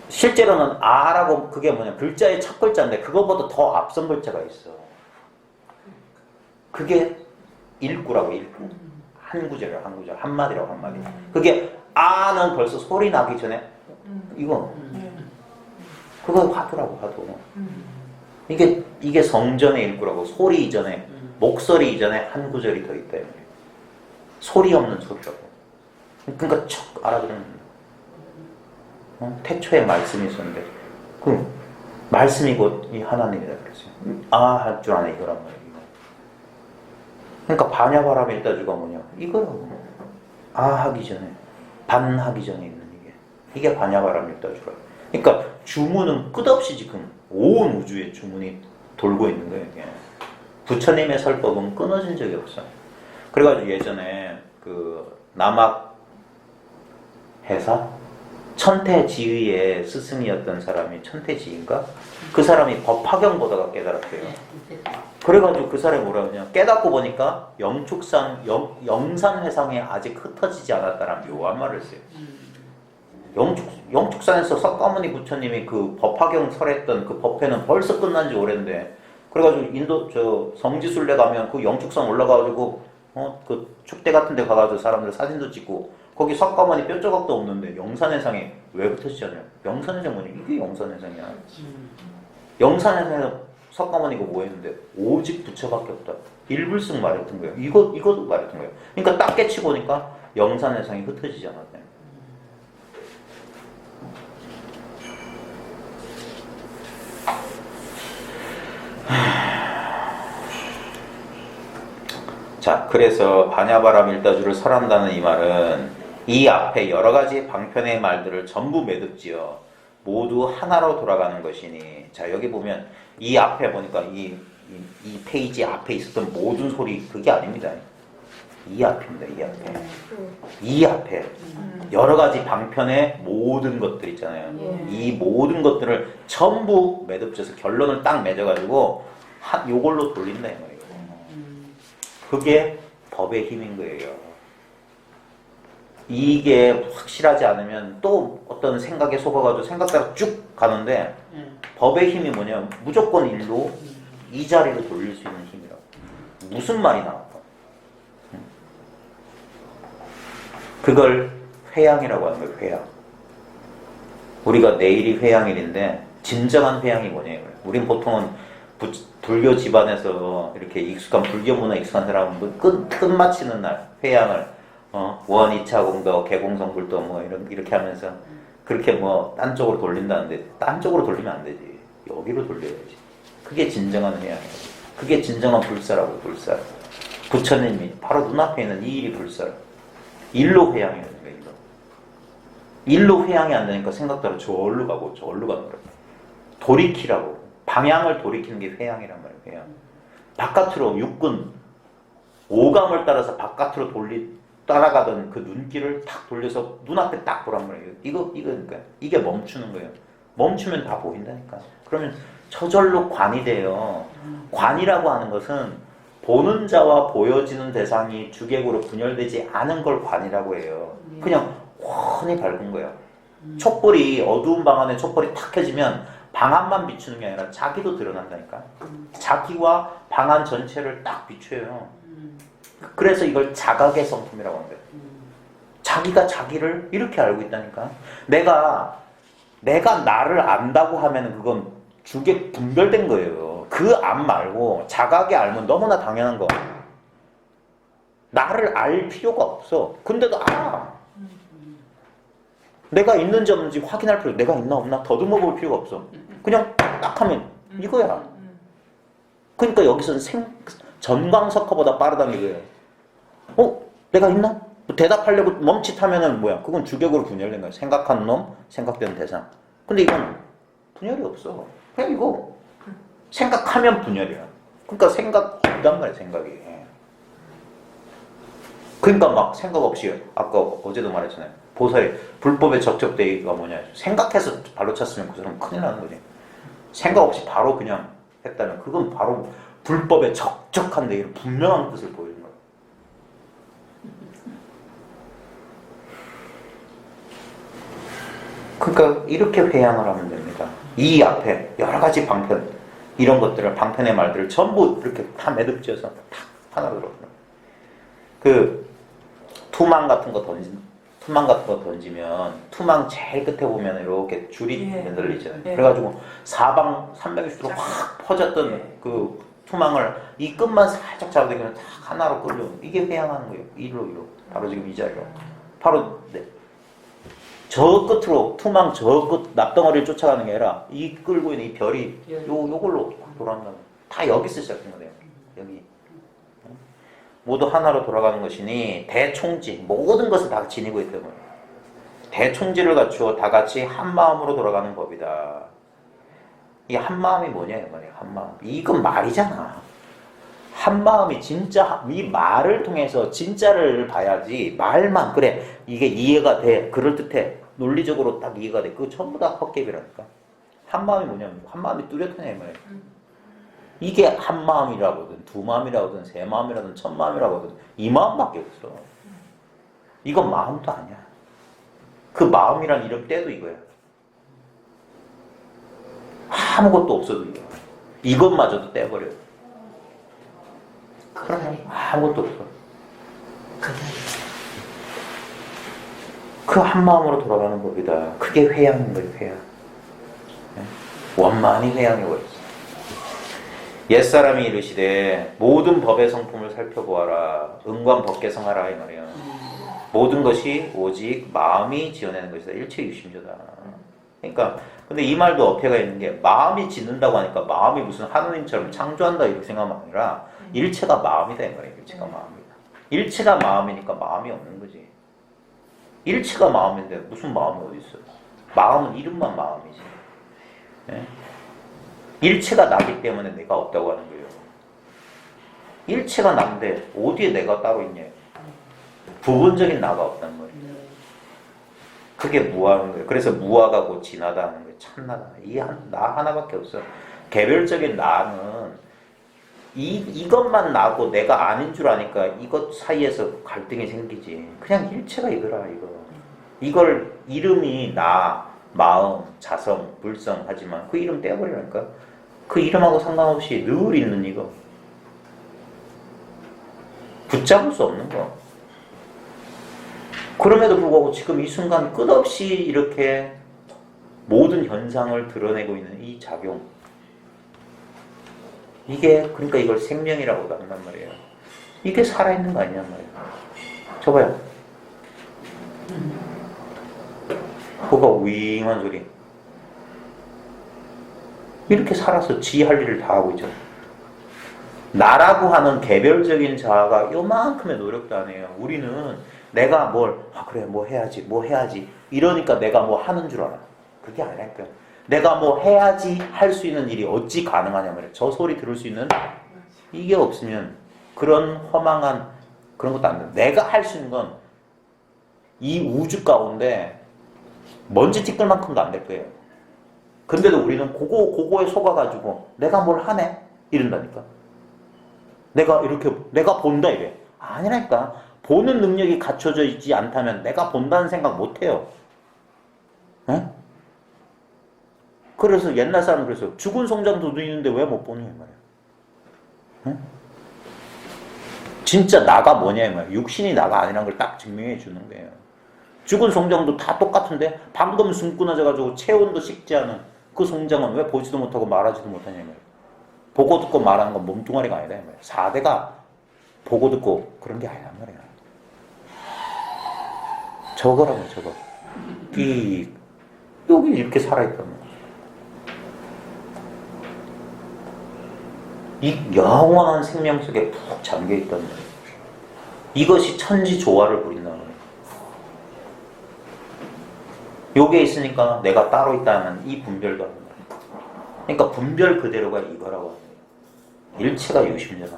실제로는 아라고 그게 뭐냐 글자의 첫 글자인데 그거보다 더 앞선 글자가 있어. 그게 일구라고 일구. 한 구절이라고 한 구절. 한마디라고 한마디. 그게 아는 벌써 소리 나기 전에 이거 그거 하더라고 하도. 이게 성전의 일구라고. 소리 이전에 목소리 이전에 한 구절이 더 있다. 소리 없는 소리라고. 그러니까 척 알아들으면 태초에 말씀이 있었는데 그 말씀이 곧 이 하나님이라 그랬어요. 아 할 줄 아네 이거란 말이에요. 그러니까 반야바라밀다주가 뭐냐 이거라고. 아 하기 전에 반 하기 전에 있는 이게 반야바라밀다주라. 그러니까 주문은 끝없이 지금 온 우주에 주문이 돌고 있는 거예요. 이게. 부처님의 설법은 끊어진 적이 없어요. 그래가지고 예전에 그 남학 해사 천태지의의 스승이었던 사람이 천태지인가? 그 사람이 법화경 보다가 깨달았대요. 그래가지고 그 사람이 뭐라 그러냐, 깨닫고 보니까 영산회상에 아직 흩어지지 않았다라는 묘한 말을 했어요. 영축산에서 석가모니 부처님이 그 법화경 설했던 그 법회는 벌써 끝난 지 오랜데, 그래가지고 인도 성지순례 가면 그 영축산 올라가가지고 그 축대 같은 데 가가지고 사람들 사진도 찍고, 거기 석가모니 뼈조각도 없는데 영산회상에 왜 흩어지지 않아요? 영산회상 뭐냐? 이게 영산회상이야. 영산회상에서 석가모니가 뭐 했는데 오직 부처밖에 없다. 일불승 말했던 거예요. 이것도 말했던 거예요. 그러니까 딱 깨치고 보니까 영산회상이 흩어지지 않았대요. 자, 그래서 반야바람 일다주를 설한다는 이 말은 이 앞에 여러 가지 방편의 말들을 전부 매듭지어 모두 하나로 돌아가는 것이니, 자 여기 보면 이 앞에 보니까 이 페이지 앞에 있었던 모든 소리 그게 아닙니다. 이 앞입니다. 이 앞에 여러 가지 방편의 모든 것들 있잖아요. 이 모든 것들을 전부 매듭져서 결론을 딱 맺어가지고 요걸로 돌린다 이 말이에요. 그게 법의 힘인 거예요. 이게 확실하지 않으면 또 어떤 생각에 속아가지고 생각대로 쭉 가는데, 법의 힘이 뭐냐, 무조건 일로 이 자리로 돌릴 수 있는 힘이라고. 무슨 말이 나올까? 그걸 회양이라고 하는 거예요. 회양. 우리가 내일이 회양일인데 진정한 회양이 뭐냐면, 우린 보통은 불교 집안에서 이렇게 익숙한 불교 문화 익숙한 사람은 끝마치는 날 회양을 원, 2차 공덕, 개공성불도 뭐 이렇게 하면서 그렇게 뭐 딴 쪽으로 돌린다는데, 딴 쪽으로 돌리면 안 되지. 여기로 돌려야지. 그게 진정한 회양이에요. 그게 진정한 불사라고. 불사. 부처님이 바로 눈앞에 있는 이 일이 불사라. 일로 회양이라는 거예요. 일로 회양이 안 되니까 생각대로 저울로 가고 저울로 가는 거예요. 돌이키라고. 방향을 돌이키는 게 회양이란 말이에요. 회양. 바깥으로 육군 오감을 따라서 바깥으로 따라가던 그 눈길을 탁 돌려서 눈앞에 딱 보란 말이에요. 이거니까 이게 멈추는 거예요. 멈추면 다 보인다니까. 그러면 저절로 관이 돼요. 관이라고 하는 것은 보는 자와 보여지는 대상이 주객으로 분열되지 않은 걸 관이라고 해요. 그냥 훤히 밝은 거예요. 촛불이 어두운 방 안에 촛불이 탁 켜지면 방 안만 비추는 게 아니라 자기도 드러난다니까. 자기와 방 안 전체를 딱 비춰요. 그래서 이걸 자각의 성품이라고 하는 거예요. 자기가 자기를 이렇게 알고 있다니까. 내가 나를 안다고 하면 그건 주객 분별된 거예요. 그 안 말고 자각의 알면 너무나 당연한 거. 나를 알 필요가 없어. 근데도 알아. 내가 있는지 없는지 확인할 필요, 내가 있나 없나 더듬어 볼 필요가 없어. 그냥 딱 하면 이거야. 그러니까 여기서는 전광석화보다 빠르다는 이거예요. 내가 있나? 대답하려고 멈칫하면은 뭐야? 그건 주객으로 분열된 거야. 생각하는 놈, 생각되는 대상. 근데 이건 분열이 없어. 그냥 이거 생각하면 분열이야. 그러니까 생각이란 말이야, 생각이. 그러니까 막 생각 없이, 아까 어제도 말했잖아요. 보살이 불법의 적적대기가 뭐냐? 생각해서 발로 찼으면 그 사람은 큰일 나는 거지. 생각 없이 바로 그냥 했다면 그건 바로 불법의 적적한 대기를 분명한 뜻을 보이는 거예요. 그러니까 이렇게 회양을 하면 됩니다. 이 앞에 여러 가지 방편, 이런 것들을, 방편의 말들을 전부 이렇게 다 매듭지어서 탁 하나로 들어가요. 그 투망 같은 거 던지면 투망 제일 끝에 보면 이렇게 줄이 매달리잖아요. 그래가지고 사방 360도로 확 퍼졌던 그 투망을 이 끝만 살짝 잡아당기면 딱 하나로 끌려. 이게 회양하는 거예요. 이로 바로 지금 이 자리로. 바로 저 끝으로 투망 저 끝 납덩어리를 쫓아가는 게 아니라 이 끌고 있는 이 별이 요걸로 돌아간다는 거예요. 다 여기서 시작된 거예요. 여기. 모두 하나로 돌아가는 것이니 대총지, 모든 것을 다 지니고 있다는 거예요. 대총지를 갖추어 다 같이 한 마음으로 돌아가는 법이다. 이 한 마음이 뭐냐 이 말이에요. 한 마음. 이건 말이잖아. 한 마음이 진짜, 이 말을 통해서 진짜를 봐야지. 말만 그래 이게 이해가 돼, 그럴듯해, 논리적으로 딱 이해가 돼. 그거 전부 다 헛개비라니까. 한 마음이 뭐냐면 한 마음이 뚜렷하냐 이 말이야. 이게 한 마음이라거든, 두 마음이라거든, 세 마음이라든, 천 마음이라거든, 이 마음밖에 없어. 이건 마음도 아니야. 그 마음이란 이름 떼도 이거야. 아무것도 없어도 이거야. 이것마저도 떼버려. 그러면 아무것도 없어. 그 한 마음으로 돌아가는 법이다. 그게 회양인 거예요, 회양. 원만히 회양해버렸어. 옛사람이 이르시되 모든 법의 성품을 살펴보아라. 응관법계성하라 이 말이야. 모든 것이 오직 마음이 지어내는 것이다. 일체유심조다. 그러니까 근데 이 말도 어폐가 있는 게 마음이 짓는다고 하니까 마음이 무슨 하느님처럼 창조한다 이렇게 생각하면 아니라 일체가 마음이다 이 말이야. 일체가 마음이다. 일체가 마음이니까 마음이 없는 거지. 일체가 마음인데 무슨 마음이 어디 있어? 마음은 이름만 마음이지. 네? 일체가 나기 때문에 내가 없다고 하는 거예요. 일체가 나인데 어디에 내가 따로 있냐? 부분적인 나가 없단 말이에요. 그게 무아인 거예요. 그래서 무아가 곧 진하다 하는 거예요. 참나다. 나 하나밖에 없어. 개별적인 나는 이것만 나고 내가 아닌 줄 아니까 이것 사이에서 갈등이 생기지. 그냥 일체가 이거라 이거. 이걸 이름이 나, 마음, 자성, 불성 하지만 그 이름 떼어버리라니까. 그 이름하고 상관없이 늘 있는 이거. 붙잡을 수 없는 거. 그럼에도 불구하고 지금 이 순간 끝없이 이렇게 모든 현상을 드러내고 있는 이 작용. 이게 그러니까 이걸 생명이라고도 한단 말이에요. 이게 살아있는 거 아니냔 말이에요. 저봐요. 뭐가 윙한 소리. 이렇게 살아서 지 할 일을 다 하고 있죠. 나라고 하는 개별적인 자아가 요만큼의 노력도 안 해요. 우리는 내가 그래 뭐 해야지 이러니까 내가 뭐 하는 줄 알아. 그게 아니라니까. 내가 뭐 해야지 할 수 있는 일이 어찌 가능하냐 말이야. 저 소리 들을 수 있는 이게 없으면 그런 허망한 그런 것도 안 돼. 내가 할 수 있는 건 이 우주 가운데 먼지 티끌만큼도 안 될 거예요. 근데도 우리는 그거에 속아가지고 내가 뭘 하네? 이런다니까. 내가 본다 이래. 아니라니까. 보는 능력이 갖춰져 있지 않다면 내가 본다는 생각 못 해요. 에? 그래서 옛날 사람은 그랬어요. 죽은 송장도 눈 있는데 왜 못 보냐 이 말이야. 에? 진짜 나가 뭐냐 이 말이야. 육신이 나가 아니란 걸 딱 증명해 주는 거예요. 죽은 송장도 다 똑같은데 방금 숨 끊어져가지고 체온도 식지 않은 그 송장은 왜 보지도 못하고 말하지도 못하냐 이 말이야. 보고 듣고 말하는 건 몸뚱아리가 아니다 이 말이야. 4대가 보고 듣고 그런 게 아니란 말이야. 저거라고 저거. 여기 이렇게 살아있단 말이야. 이 영원한 생명 속에 푹 잠겨있단 말이야. 이것이 천지 조화를 부린단 말이야. 요게 있으니까 내가 따로 있다는 이 분별도 하는 거야. 그러니까 분별 그대로가 이거라고 하는 거야. 일체가 유심전화.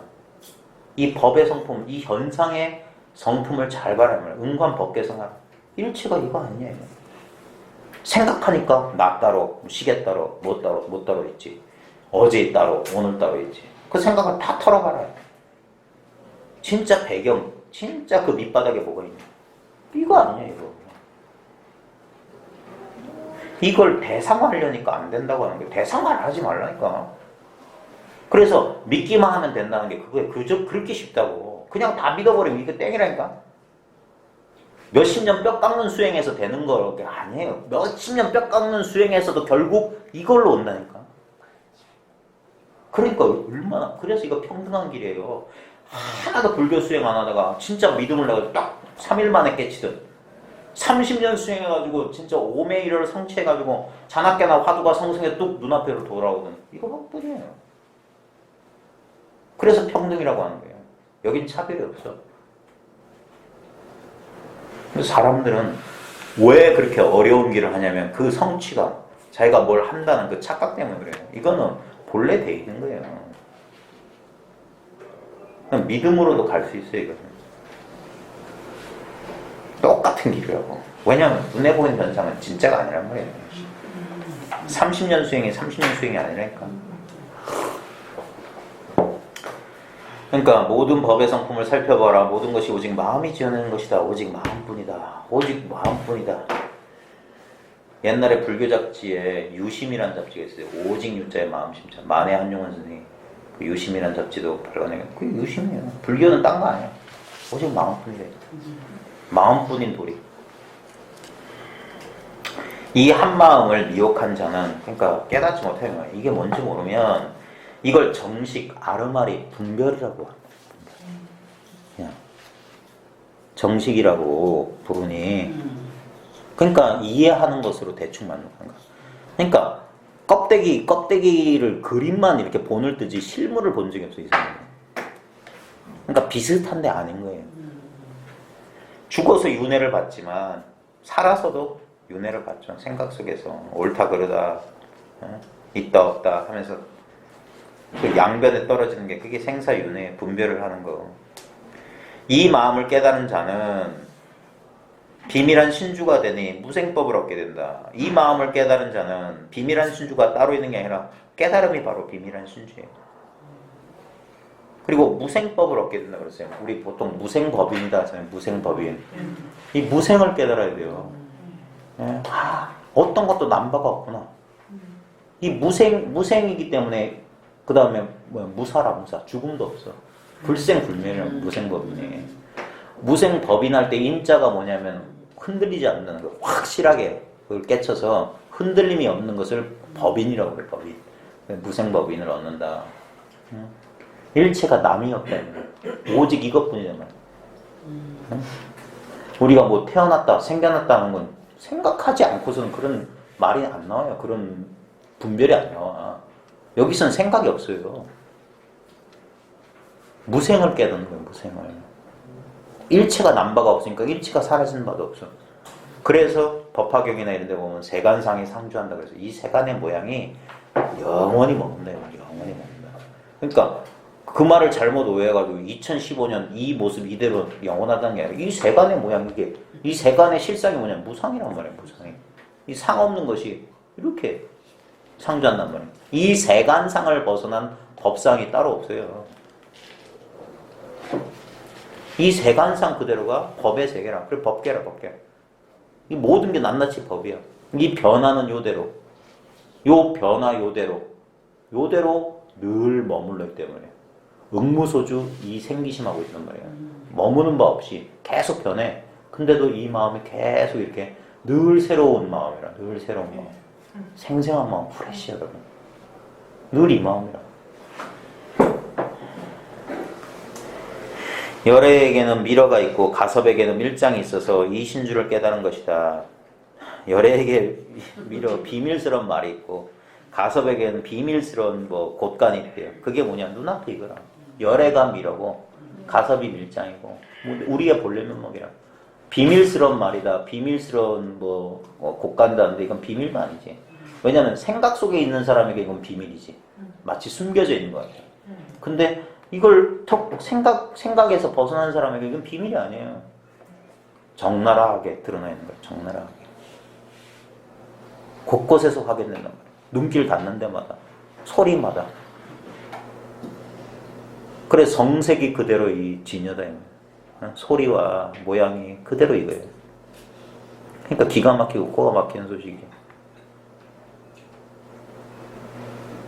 이 법의 성품, 이 현상의 성품을 잘 바라는 거야. 응관법계성하라. 일체가 이거 아니냐 이거. 생각하니까 나 따로, 시계 따로, 뭐 따로 있지. 어제 따로, 오늘 따로 있지. 그 생각을 다 털어봐라. 진짜 배경, 진짜 그 밑바닥에 뭐가 있냐. 이거 아니냐 이거. 이걸 대상화하려니까 안 된다고 하는 거예요. 대상화를 하지 말라니까. 그래서 믿기만 하면 된다는 게 그저 그렇게 쉽다고. 그냥 다 믿어버리면 이게 땡이라니까. 몇십 년 뼈 깎는 수행에서 되는 거 아니에요. 몇십 년 뼈 깎는 수행에서도 결국 이걸로 온다니까. 그러니까 얼마나 그래서 이거 평등한 길이에요. 하나도 불교 수행 안 하다가 진짜 믿음을 내가 딱 3일 만에 깨치든 30년 수행해가지고 진짜 오메이를 성취해가지고 자나깨나 화두가 성승에 뚝 눈앞에로 돌아오든 이거 뿐이에요. 그래서 평등이라고 하는 거예요. 여긴 차별이 없어. 사람들은 왜 그렇게 어려운 길을 하냐면 그 성취감, 자기가 뭘 한다는 그 착각 때문에 그래요. 이거는 본래 돼 있는 거예요. 그냥 믿음으로도 갈 수 있어요. 이거는 똑같은 길이라고. 왜냐면 눈에 보이는 현상은 진짜가 아니란 말이에요. 30년 수행이 30년 수행이 아니라니까. 그러니까 모든 법의 성품을 살펴봐라. 모든 것이 오직 마음이 지어내는 것이다. 오직 마음뿐이다. 오직 마음뿐이다. 옛날에 불교 잡지에 유심이라는 잡지가 있어요. 오직 유자의 마음심자. 만해 한용원 선생이 그 유심이라는 잡지도 발간해요. 그 유심이에요. 불교는 딴 거 아니야. 오직 마음뿐이래. 마음뿐인 도리. 이 한 마음을 미혹한 자는, 그러니까 깨닫지 못하는 거야. 이게 뭔지 모르면 이걸 정식 아르마리 분별이라고 합니다. 그냥 정식이라고 부르니, 그러니까 이해하는 것으로 대충 만족한 거야. 그러니까 껍데기를 그림만 이렇게 본을 뜨지 실물을 본 적이 없어, 이 사람은. 그러니까 비슷한데 아닌 거예요. 죽어서 윤회를 받지만 살아서도 윤회를 받죠. 생각 속에서 옳다 그르다, 있다 없다 하면서 그 양변에 떨어지는 게 그게 생사윤회 분별을 하는 거. 이 마음을 깨달은 자는 비밀한 신주가 되니 무생법을 얻게 된다. 이 마음을 깨달은 자는 비밀한 신주가 따로 있는 게 아니라 깨달음이 바로 비밀한 신주예요. 그리고 무생법을 얻게 된다 그랬어요. 우리 보통 무생법인이다 하잖아요. 무생법인. 이 무생을 깨달아야 돼요. 어떤 것도 남바가 없구나. 이 무생이기 때문에 그 다음에 무사라 무사. 죽음도 없어. 불생불멸이라는 무생법이네. 무생법인할 때 인자가 뭐냐면 흔들리지 않는 거. 확실하게 그걸 깨쳐서 흔들림이 없는 것을 법인이라고 그래. 법인. 무생법인을 얻는다. 일체가 남이 없다. 오직 이것뿐이란 말이야. 우리가 뭐 태어났다, 생겨났다는 건 생각하지 않고서는 그런 말이 안 나와요. 그런 분별이 안 나와. 여기서는 생각이 없어요. 무생을 깨닫는 거예요. 무생을. 일체가 남바가 없으니까 일체가 사라지는 바도 없어. 그래서 법화경이나 이런 데 보면 세간상이 상주한다 그래서 이 세간의 모양이 영원히 먹는다. 영원히 먹는다. 그러니까 그 말을 잘못 오해해가지고 2015년 이 모습 이대로 영원하다는 게 아니라 이 세간의 모양, 이게 이 세간의 실상이 뭐냐면 무상이란 말이에요. 무상이. 이 상 없는 것이 이렇게 상주한단 말이에요. 이 세간상을 벗어난 법상이 따로 없어요. 이 세간상 그대로가 법의 세계라. 그래 법계라. 법계. 이 모든 게 낱낱이 법이야. 이 변화는 요대로, 요 변화 요대로 늘 머물러 있기 때문에 응무소주 이 생기심하고 있단 말이야. 머무는 바 없이 계속 변해. 근데도 이 마음이 계속 이렇게 늘 새로운 마음이라. 늘 새로운 마음. 생생한 마음, 프레시하다. 늘 이 마음이라. 열애에게는 미러가 있고 가섭에게는 밀장이 있어서 이 신주를 깨달은 것이다. 열애에게 미러, 비밀스러운 말이 있고 가섭에게는 비밀스러운 곳간이 있대요. 그게 뭐냐? 눈앞에 이거라. 열애가 미러고 가섭이 밀장이고 우리가 본래 면목이라. 비밀스러운 말이다. 비밀스러운 곳간도 하는데 이건 비밀도 아니지. 왜냐면 생각 속에 있는 사람에게 이건 비밀이지. 마치 숨겨져 있는 것 같아요. 근데 이걸 생각에서 벗어난 사람에게 이건 비밀이 아니에요. 적나라하게 드러나 있는 거예요. 적나라하게. 곳곳에서 확인된단 말이에요. 눈길 닿는 데마다, 소리마다. 그래 성색이 그대로 이 진여다. 소리와 모양이 그대로 이거예요. 그러니까 기가 막히고 코가 막히는 소식이에요.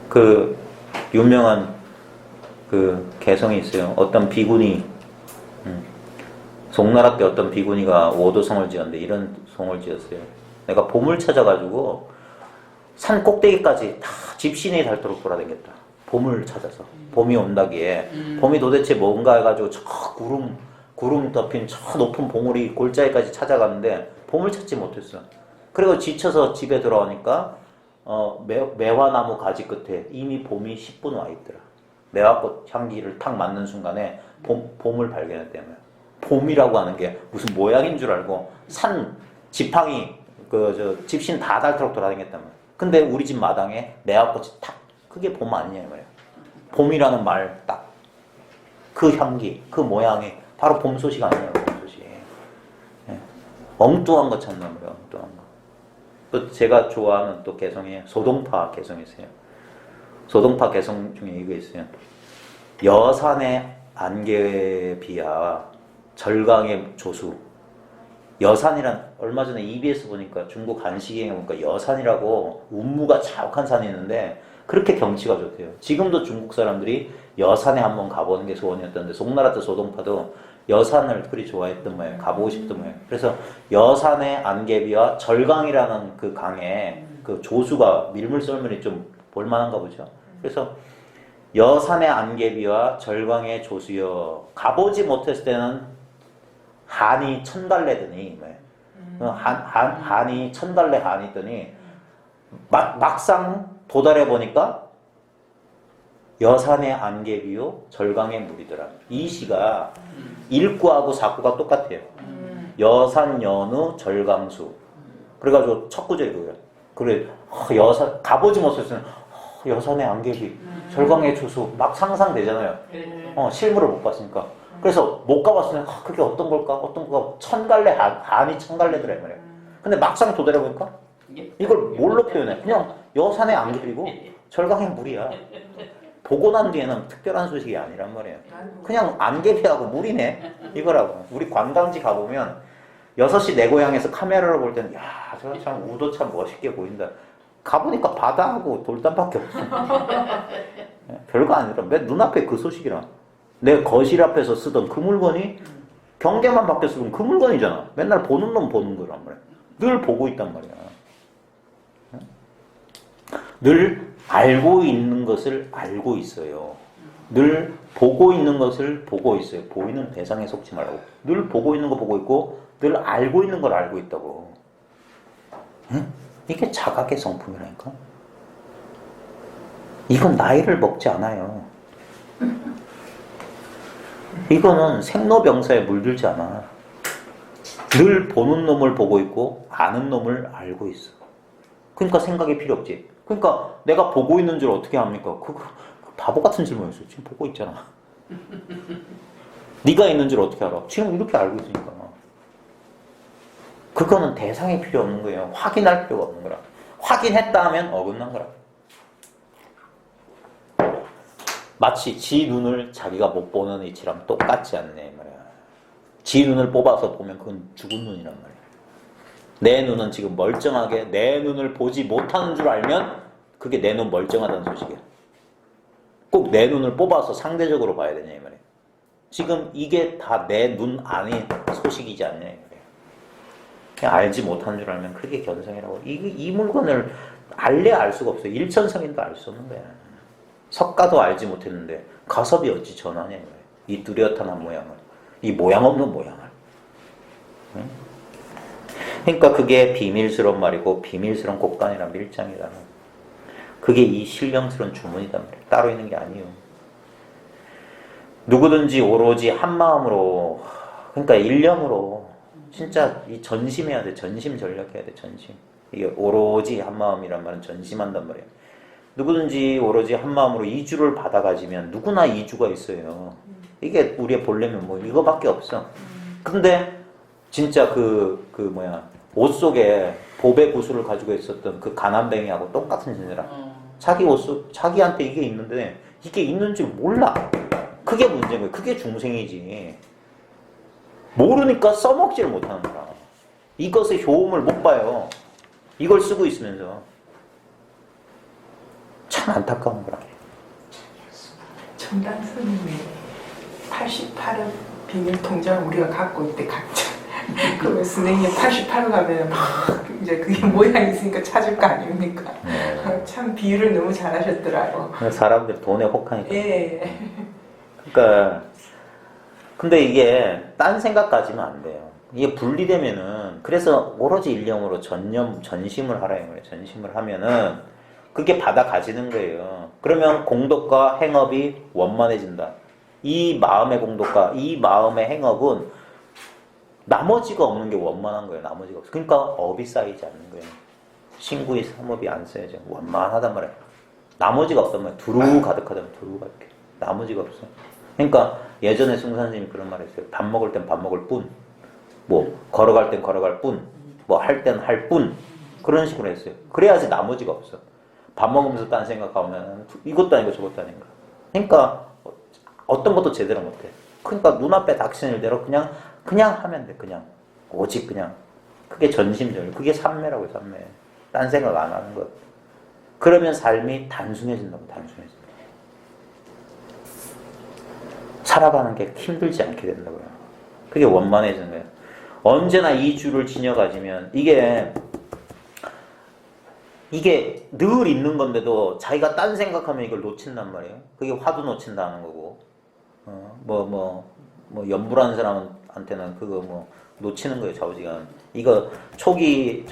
그 유명한 그 개성이 있어요. 어떤 비구니, 송나라 때 어떤 비구니가 오도성을 지었는데 이런 성을 지었어요. 내가 봄을 찾아가지고 산 꼭대기까지 다 집시내에 닳도록 돌아다녔다. 봄을 찾아서. 봄이 온다기에 봄이 도대체 뭔가 해가지고 저 구름 덮인 저 높은 봉우리 골짜기까지 찾아갔는데 봄을 찾지 못했어. 그리고 지쳐서 집에 돌아오니까 매화나무 가지 끝에 이미 봄이 10분 와 있더라. 매화꽃 향기를 탁 맡는 순간에 봄을 발견했다며. 봄이라고 하는 게 무슨 모양인 줄 알고 산 지팡이 집신 다 닳도록 돌아다녔다며. 근데 우리 집 마당에 매화꽃이 탁, 그게 봄 아니냐 말이야. 봄이라는 말 딱 그 향기, 그 모양이 바로 봄 소식 아니냐고. 봄 소식. 예. 엉뚱한 거 찾는 거예요. 엉뚱한 거. 또 제가 좋아하는 또 개성이 소동파 개성이 있어요. 소동파 개성 중에 이거 있어요. 여산의 안개비야 절강의 조수. 여산이란 얼마 전에 EBS 보니까 중국 안시경에 보니까 여산이라고 운무가 자욱한 산이 있는데 그렇게 경치가 좋대요. 지금도 중국 사람들이 여산에 한번 가보는 게 소원이었던데 송나라 때 소동파도 여산을 그리 좋아했던 모양, 가보고 싶던 모양. 그래서 여산의 안개비와 절강이라는 그 강에 그 조수가 밀물썰물이 좀 볼만한가 보죠. 그래서 여산의 안개비와 절강의 조수여 가보지 못했을 때는 한이 천갈래더니 한이 천갈래 한이더니 막상 도달해 보니까 여산의 안개비요 절강의 물이더라. 이 시가 일구하고 사구가 똑같아요. 여산 연우 절강수. 그래가지고 첫 구절이 그거예요. 그래 여산 가보지 못했을 때는 여산의 안개비 절강의 조수 막 상상되잖아요. 실물을 못 봤으니까. 그래서 못 가봤으면 그게 어떤 걸까? 어떤 거가 천갈래 한이 천갈래더라 말이야. 근데 막상 도달해 보니까 이걸 뭘로 표현해? 그냥 여산의 안개비고 절강의 물이야. 보고 난 뒤에는 특별한 소식이 아니란 말이에요. 그냥 안개비하고 물이네 이거라고. 우리 관광지 가보면 6시 내 고향에서 카메라로 볼 때는 야 저 참 우도 참 멋있게 보인다. 가보니까 바다하고 돌담밖에 없어. 별거 아니라 내 눈앞에 그 소식이라. 내 거실 앞에서 쓰던 그 물건이 경계만 바뀌었으면 그 물건이잖아. 맨날 보는 놈 보는 거란 말이야. 늘 보고 있단 말이야. 늘 알고 있는 것을 알고 있어요. 늘 보고 있는 것을 보고 있어요. 보이는 대상에 속지 말라고. 늘 보고 있는 거 보고 있고 늘 알고 있는 걸 알고 있다고. 응? 이게 자각의 성품이라니까. 이건 나이를 먹지 않아요. 이거는 생로병사에 물들지 않아. 늘 보는 놈을 보고 있고 아는 놈을 알고 있어. 그러니까 생각이 필요 없지. 그러니까 내가 보고 있는 줄 어떻게 합니까? 그 바보 같은 질문이었어. 지금 보고 있잖아. 네가 있는 줄 어떻게 알아? 지금 이렇게 알고 있으니까. 그거는 대상이 필요 없는 거예요. 확인할 필요가 없는 거라. 확인했다 하면 어긋난 거라. 마치 지 눈을 자기가 못 보는 이치랑 똑같지 않네 말이야. 지 눈을 뽑아서 보면 그건 죽은 눈이란 말이야. 내 눈은 지금 멀쩡하게 내 눈을 보지 못하는 줄 알면 그게 내 눈 멀쩡하다는 소식이야. 꼭 내 눈을 뽑아서 상대적으로 봐야 되냐 이 말이야. 지금 이게 다 내 눈 안의 소식이지 않냐 이 말이야. 그냥 알지 못하는 줄 알면 그게 견성이라고. 이 물건을 알래야 알 수가 없어요. 일천성인도 알 수 없는 거야. 석가도 알지 못했는데 가섭이 어찌 전하냐 이 말이야. 이 뚜렷한 모양을, 이 모양 없는 모양을. 응? 그러니까 그게 비밀스러운 말이고 비밀스러운 곡간이란 밀장이다. 그게 이 신령스러운 주문이단 말이야. 따로 있는 게 아니에요. 누구든지 오로지 한 마음으로, 그러니까 일념으로 진짜 이 전심해야 돼. 전심 전력해야 돼. 전심. 이게 오로지 한 마음이란 말은 전심한단 말이에요. 누구든지 오로지 한 마음으로 이주를 받아 가지면 누구나 이주가 있어요. 이게 우리의 본래면 뭐 이거밖에 없어. 근데 진짜 옷 속에 보배 구슬을 가지고 있었던 그 가난뱅이하고 똑같은 존재라. 자기 옷 속, 자기한테 이게 있는데 이게 있는 줄 몰라. 그게 문제인 거예요. 그게 중생이지. 모르니까 써먹지를 못하는 거라. 이것의 효험을 못 봐요. 이걸 쓰고 있으면서. 참 안타까운 거라. 정당 스님이 88억 비밀 통장 우리가 갖고 있대 각자. 그러면 선생님 88억 가면 이제 그게 모양이 있으니까 찾을 거 아닙니까? 참 비유를 너무 잘하셨더라고. 사람들 돈에 혹하니까. 예. 그러니까 근데 이게 딴 생각 가지면 안 돼요. 이게 분리되면은 그래서 오로지 일념으로 전심을 하라 이 말이에요. 전심을 하면은 그게 받아 가지는 거예요. 그러면 공덕과 행업이 원만해진다. 이 마음의 공덕과 이 마음의 행업은 나머지가 없는 게 원만한 거예요. 나머지가 없어. 그러니까 업이 쌓이지 않는 거예요. 신구의 삼업이 안 쌓여져. 원만하단 말이에요. 나머지가 없단 말이에요. 두루 가득하다면 두루 가득해. 나머지가 없어. 그러니까 예전에 승산스님이 그런 말 했어요. 밥 먹을 땐 밥 먹을 뿐 뭐 걸어갈 땐 걸어갈 뿐, 뭐 할 땐 할 뿐, 그런 식으로 했어요. 그래야지 나머지가 없어. 밥 먹으면서 딴 생각하면 이것도 아니고 저것도 아닌가. 그러니까 어떤 것도 제대로 못해. 그러니까 눈앞에 닥치는 일대로 그냥 하면 돼. 그냥 오직 그냥. 그게 전심절. 그게 삼매라고요. 삼매. 딴 생각 안 하는 것. 그러면 삶이 단순해진다고. 단순해진다. 살아가는 게 힘들지 않게 된다고요. 그게 원만해지는 거예요. 언제나 이 주를 지녀가지면 이게 늘 있는 건데도 자기가 딴 생각하면 이걸 놓친단 말이에요. 그게 화두 놓친다는 거고, 연불하는 사람한테는 그거 뭐 놓치는 거예요. 좌우지간. 이거 초기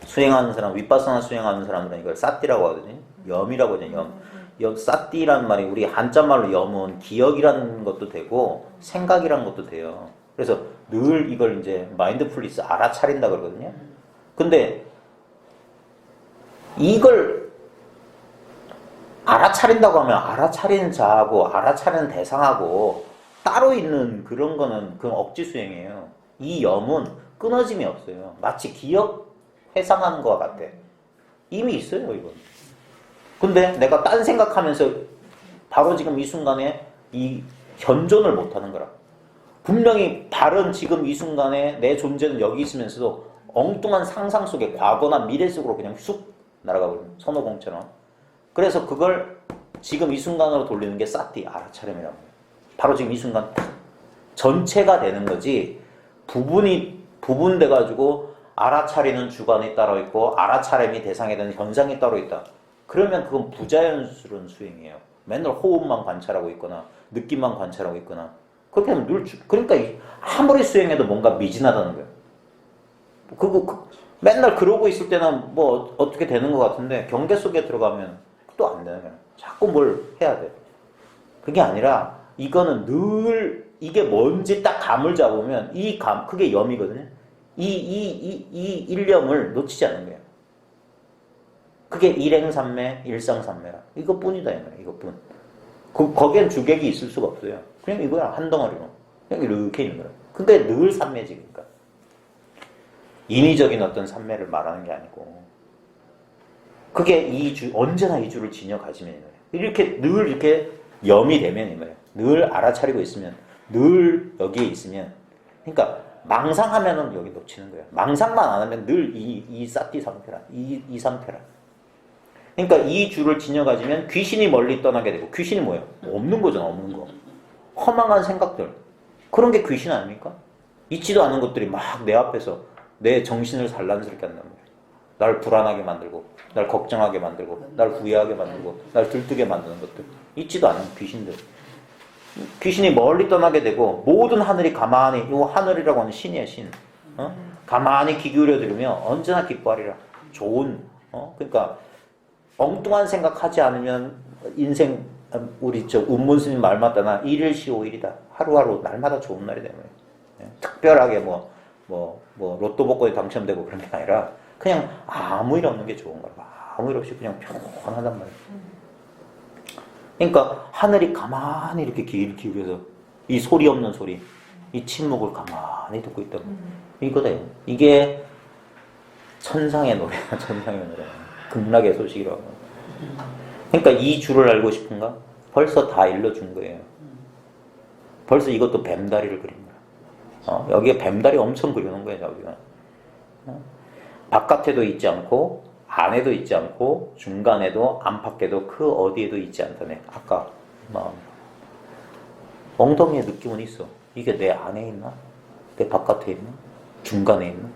수행하는 사람, 윗바사나 수행하는 사람들은 이걸 사띠라고 하거든요. 염이라고 하죠. 염 사띠라는 말이 우리 한자말로 염은 기억이라는 것도 되고 생각이라는 것도 돼요. 그래서 늘 이걸 이제 마인드풀리스 알아차린다 그러거든요. 근데 이걸 알아차린다고 하면 알아차리는 자하고 알아차리는 대상하고 따로 있는 그런 거는 그건 억지 수행이에요. 이 염은 끊어짐이 없어요. 마치 기억 회상하는 것과 같아. 이미 있어요, 이건. 근데 내가 딴 생각하면서 바로 지금 이 순간에 이 현존을 못하는 거라. 분명히 바른 지금 이 순간에 내 존재는 여기 있으면서도 엉뚱한 상상 속에 과거나 미래 속으로 그냥 쑥 날아가거든요. 선호공처럼. 그래서 그걸 지금 이 순간으로 돌리는 게 사띠, 알아차림이라고 해요. 바로 지금 이 순간 전체가 되는 거지 부분돼가지고 알아차리는 주관이 따로 있고 알아차림이 대상이 되는 현상이 따로 있다. 그러면 그건 부자연스러운 수행이에요. 맨날 호흡만 관찰하고 있거나 느낌만 관찰하고 있거나 그렇게 하면 그러니까 아무리 수행해도 뭔가 미진하다는 거예요. 맨날 그러고 있을 때는 뭐 어떻게 되는 것 같은데 경계 속에 들어가면 또 안 되는 거예요. 자꾸 뭘 해야 돼. 그게 아니라 이거는 늘 이게 뭔지 딱 감을 잡으면 그게 염이거든요. 이 일념을 놓치지 않는 거예요. 그게 일행삼매, 일상삼매라. 이것뿐이다 이 말이에요. 이것뿐. 거기엔 주객이 있을 수가 없어요. 그냥 이거야 한 덩어리로. 그냥 이렇게 있는 거예요. 근데 늘 삼매지 그러니까. 인위적인 어떤 삼매를 말하는 게 아니고 그게 언제나 이 주를 지녀가지면 이 말이에요. 이렇게 늘 이렇게 염이 되면 이 말이에요. 늘 알아차리고 있으면 늘 여기에 있으면 그러니까 망상하면은 여기 놓치는 거예요. 망상만 안 하면 늘 이 사띠 상태라. 이 상태라. 그러니까 이 주를 지녀가지면 귀신이 멀리 떠나게 되고 귀신이 뭐예요? 없는 거잖아. 없는 거. 허망한 생각들. 그런 게 귀신 아닙니까? 있지도 않은 것들이 막 내 앞에서 내 정신을 산란스럽게 한단 말이에요. 날 불안하게 만들고 날 걱정하게 만들고 날 후회하게 만들고 날 들뜨게 만드는 것들. 있지도 않은 귀신들. 귀신이 멀리 떠나게 되고 모든 하늘이 가만히 이 하늘이라고 하는 신이에요. 신. 가만히 귀 기울여 들으면 언제나 기뻐하리라. 좋은 그러니까 엉뚱한 생각하지 않으면 인생 우리 운문스님 말 맞다나 일일시오일이다. 하루하루 날마다 좋은 날이 되면 특별하게 뭐 로또 복권에 당첨되고 그런 게 아니라 그냥 아무 일 없는 게 좋은 거야. 아무 일 없이 그냥 평온하단 말이야. 그러니까 하늘이 가만히 이렇게 귀를 기울여서 이 소리 없는 소리, 이 침묵을 가만히 듣고 있다. 이거다. 이게 천상의 노래야. 천상의 노래. 극락의 소식이라고. 그러니까 이 주를 알고 싶은가? 벌써 다 일러준 거예요. 벌써 이것도 뱀다리를 그린 거야. 여기에 뱀다리 엄청 그려놓은 거예요. 저기가. 바깥에도 있지 않고 안에도 있지 않고 중간에도 안팎에도 그 어디에도 있지 않다네. 아까 마음. 엉덩이의 느낌은 있어. 이게 내 안에 있나? 내 바깥에 있나? 중간에 있나?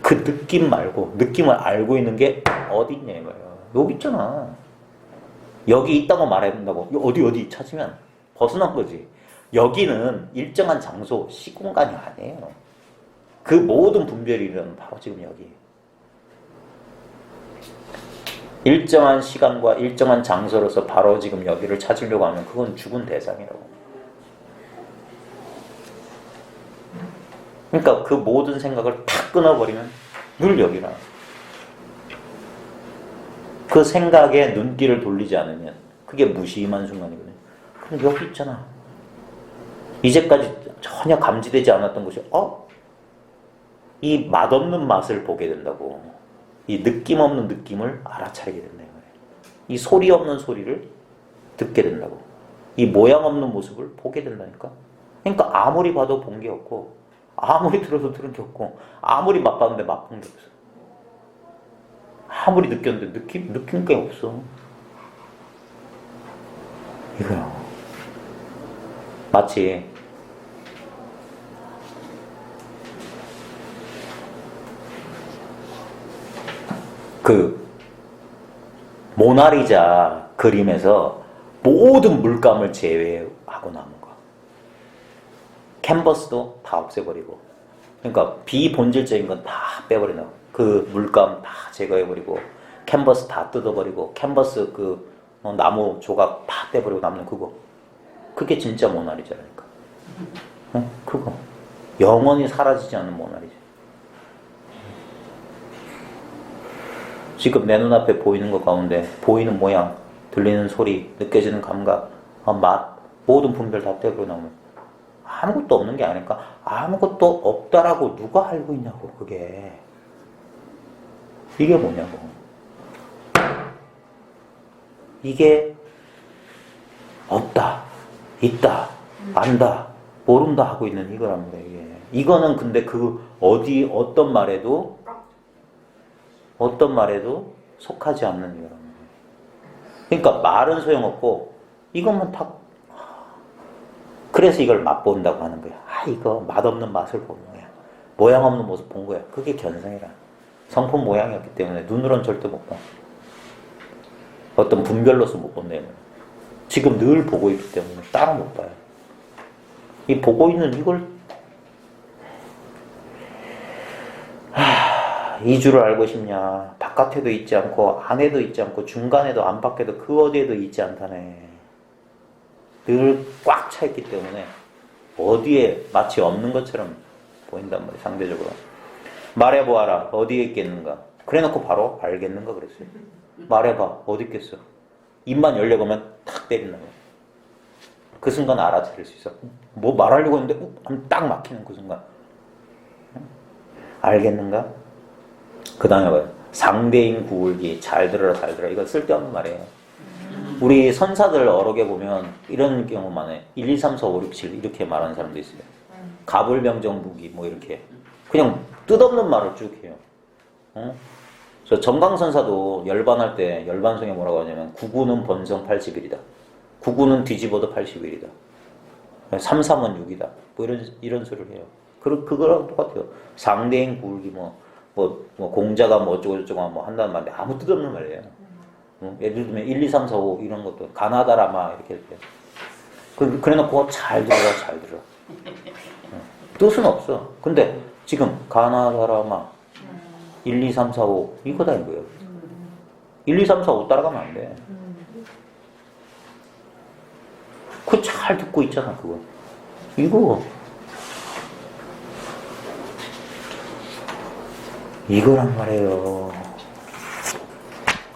그 느낌 말고 느낌을 알고 있는 게 어디 있냐 이거예요. 여기 있잖아. 여기 있다고 말해야 된다고. 어디 찾으면 벗어난 거지. 여기는 일정한 장소, 시공간이 아니에요. 그 모든 분별이 일어나는 바로 지금 여기. 일정한 시간과 일정한 장소로서 바로 지금 여기를 찾으려고 하면 그건 죽은 대상이라고. 그러니까 그 모든 생각을 탁 끊어버리면 늘 여기라. 그 생각에 눈길을 돌리지 않으면 그게 무심한 순간이거든요. 그럼 여기 있잖아. 이제까지 전혀 감지되지 않았던 것이 이 맛없는 맛을 보게 된다고. 이 느낌 없는 느낌을 알아차리게 된다. 이 소리 없는 소리를 듣게 된다고. 이 모양 없는 모습을 보게 된다니까. 그러니까 아무리 봐도 본 게 없고, 아무리 들어도 들은 게 없고, 아무리 맛봤는데 맛본 게 없어. 아무리 느꼈는데 느낀 게 없어. 이거요. 마치 그 모나리자 그림에서 모든 물감을 제외하고 남은 거. 캔버스도 다 없애버리고. 그러니까 비본질적인 건 다 빼버리는 거. 그 물감 다 제거해버리고, 캔버스 다 뜯어버리고, 캔버스 그 나무 조각 다 떼버리고 남는 그거. 그게 진짜 모나리자라니까. 그거. 영원히 사라지지 않는 모나리자. 지금 내 눈앞에 보이는 것 가운데 보이는 모양, 들리는 소리, 느껴지는 감각, 맛, 모든 분별 다 떼버리고 나오면 아무것도 없는 게 아닐까? 아무것도 없다라고 누가 알고 있냐고. 그게 이게 뭐냐고. 이게 없다, 있다, 안다, 모른다 하고 있는 이거랍니다. 이거는 근데 그 어떤 말에도 속하지 않는 이거랍니다. 그러니까 말은 소용없고 이것만 다. 그래서 이걸 맛본다고 하는 거야. 이거 맛없는 맛을 보는 거야. 모양 없는 모습 본 거야. 그게 견성이라. 성품 모양이었기 때문에 눈으로는 절대 못 봐. 어떤 분별로서 못 본다는 거야. 지금 늘 보고 있기 때문에 따로 못 봐요. 이 보고 있는 이걸 이 줄을 알고 싶냐. 바깥에도 있지 않고 안에도 있지 않고 중간에도 안팎에도 그 어디에도 있지 않다네. 늘 꽉 차 있기 때문에 어디에 마치 없는 것처럼 보인단 말이에요. 상대적으로. 말해보아라. 어디에 있겠는가. 그래놓고 바로 알겠는가 그랬어요. 말해봐. 어디 있겠어. 입만 열려고 하면 탁 때린다고. 그 순간 알아차릴 수 있어. 뭐 말하려고 했는데 딱 막히는 그 순간. 알겠는가? 그 다음에 뭐예요? 상대인 구울기. 잘 들어라 잘 들어라. 이거 쓸데없는 말이에요. 우리 선사들 어록에 보면 이런 경우 많아요. 1, 2, 3, 4, 5, 6, 7 이렇게 말하는 사람도 있어요. 가불병정무기 뭐 이렇게 그냥 뜻없는 말을 쭉 해요. 그래서 정강선사도 열반할 때 열반성에 뭐라고 하냐면 9구는 번성 80일이다. 9구는 뒤집어도 80일이다. 3, 3은 6이다. 뭐 이런 소리를 해요. 그거랑 똑같아요. 상대인 구울기 뭐 공자가 뭐 어쩌고저쩌고 뭐 한다는 말인데 아무 뜻없는 말이에요. 예를 들면 1, 2, 3, 4, 5 이런 것도 가나다라마 이렇게 할 때 그래놓고 잘 들어라 잘 들어. 뜻은 없어. 근데 지금 가나다라마 1, 2, 3, 4, 5 이거다 이거예요. 1, 2, 3, 4, 5 따라가면 안 돼. 그거 잘 듣고 있잖아 그거. 이거란 말이에요.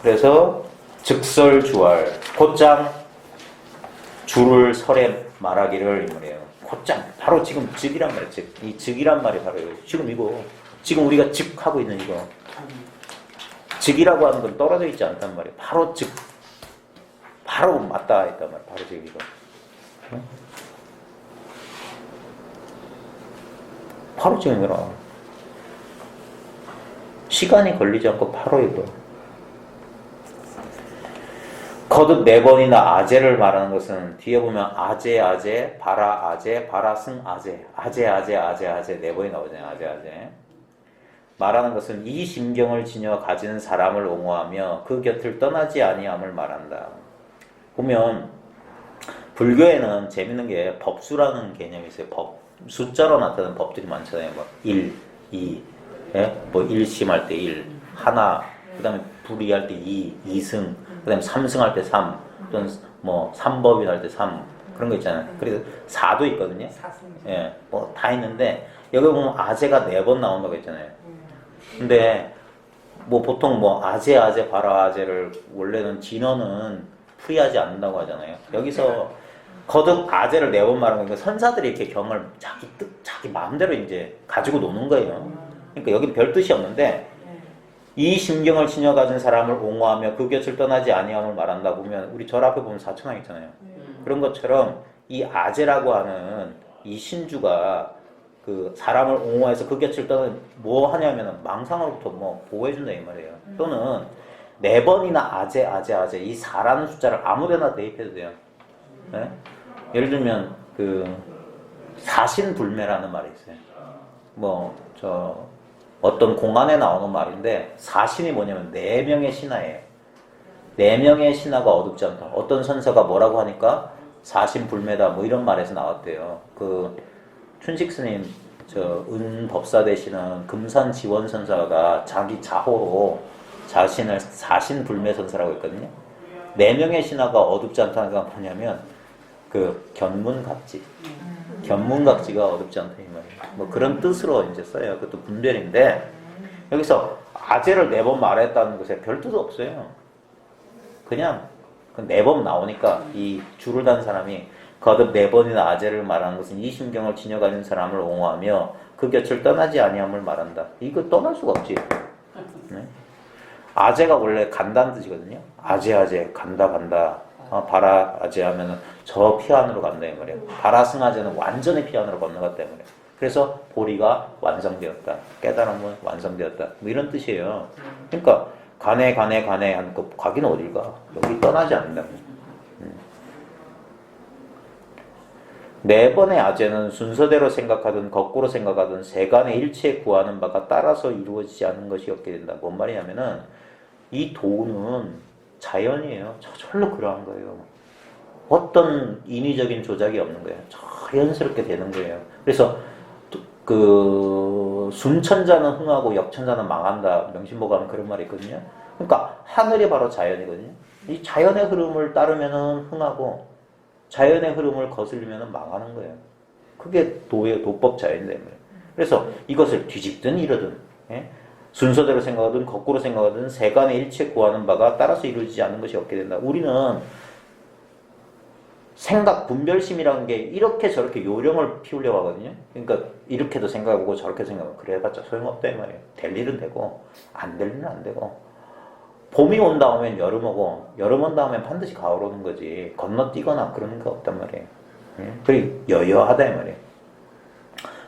그래서 즉설주알 곧장 줄을 설에 말하기를 이 말이에요. 곧장 바로 지금 즉이란 말이에요. 이 즉이란 말이 바로 이거. 지금 우리가 즉하고 있는 이거. 즉이라고 하는 건 떨어져 있지 않단 말이에요. 바로 즉 바로 맞다 했단 말이에요. 바로 즉 이거. 바로 지금이라. 시간이 걸리지 않고 바로 이거. 거듭 4번이나 아재를 말하는 것은 뒤에 보면 아재, 바라, 승, 아재 4번이 나오잖아요. 아재. 말하는 것은 이 심경을 지녀 가지는 사람을 옹호하며 그 곁을 떠나지 아니함을 말한다. 보면 불교에는 재밌는 게 법수라는 개념이 있어요. 숫자로 나타나는 법들이 많잖아요. 뭐 1, 2, 뭐 1심할 때 1, 하나, 그 다음에 불이할 때 2, 2승, 그 다음에 3승할 때 3, 또는 뭐 3법인 할 때 3, 그런 거 있잖아요. 그래서 4도 있거든요. 예, 뭐 다 있는데, 여기 보면 아재가 4번 나온다고 했잖아요. 근데, 뭐 보통 뭐 아재, 바라, 아재를 원래는 진어는 풀이하지 않는다고 하잖아요. 여기서 거듭 아재를 4번 말한 거니까 선사들이 이렇게 경을 자기 뜻, 자기 마음대로 이제 가지고 노는 거예요. 그러니까 여기는 별 뜻이 없는데 이 심경을 지녀 가진 사람을 옹호하며 그 곁을 떠나지 아니함을 말한다 보면 우리 절 앞에 보면 사천왕 있잖아요. 그런 것처럼 이 아재라고 하는 이 신주가 그 사람을 옹호해서 그 곁을 떠나 뭐 하냐면은 망상으로부터 뭐 보호해준다 이 말이에요. 또는 4번이나 아재 이 4라는 숫자를 아무데나 대입해도 돼요. 네? 예를 들면 그 사신불매라는 말이 있어요. 뭐 어떤 공안에 나오는 말인데 사신이 뭐냐면 4명의 신하예요. 4명의 신하가 어둡지 않다. 어떤 선서가 뭐라고 하니까 사신불매다 뭐 이런 말에서 나왔대요. 그 춘식 스님 은법사 되시는 금산지원 선사가 자기 자호로 자신을 사신불매 선사라고 했거든요. 4명의 신하가 어둡지 않다는 건 뭐냐면 그 견문각지. 견문각지가 어둡지 않다 이 말이에요. 뭐 그런 뜻으로 이제 써요. 그것도 분별인데 여기서 아재를 4번 말했다는 것에 별 뜻 없어요. 그냥 그 4번 나오니까 이 줄을 단 사람이 거듭 4번이나 아재를 말하는 것은 이 심경을 지녀가는 사람을 옹호하며 그 곁을 떠나지 아니함을 말한다. 이거 떠날 수가 없지. 네? 아재가 원래 간다는 뜻이거든요. 아재 간다. 바라 아재 하면은 저 피안으로 간다 이 말이에요. 바라승아재는 완전히 피안으로 건너갔다 이 말이에요. 그래서 보리가 완성되었다. 깨달음은 완성되었다. 뭐 이런 뜻이에요. 그러니까 가네 하는 거 가기는 어딜 가? 여기 떠나지 않는다. 4번의 아재는 순서대로 생각하든 거꾸로 생각하든 세간의 일체에 구하는 바가 따라서 이루어지지 않는 것이 없게 된다. 뭔 말이냐면은 이 도는 자연이에요. 저절로 그러한 거예요. 어떤 인위적인 조작이 없는 거예요. 자연스럽게 되는 거예요. 그래서 그 순천자는 흥하고 역천자는 망한다. 명심보감은 그런 말이 있거든요. 그러니까 하늘이 바로 자연이거든요. 이 자연의 흐름을 따르면은 흥하고 자연의 흐름을 거슬리면은 망하는 거예요. 그게 도법 자연인데 말이에요. 그래서 이것을 뒤집든 이러든 순서대로 생각하든 거꾸로 생각하든 세간의 일체 구하는 바가 따라서 이루어지지 않는 것이 없게 된다. 우리는 생각 분별심이라는 게 이렇게 저렇게 요령을 피우려고 하거든요. 그러니까 이렇게도 생각해보고 저렇게 생각하고 그래봤자 소용없다 이 말이에요. 될 일은 되고 안 될 일은 안 되고 봄이 온 다음엔 여름 오고 여름 온 다음엔 반드시 가을 오는 거지 건너뛰거나 그런 거 없단 말이에요. 그리고 여여하다 이 말이에요.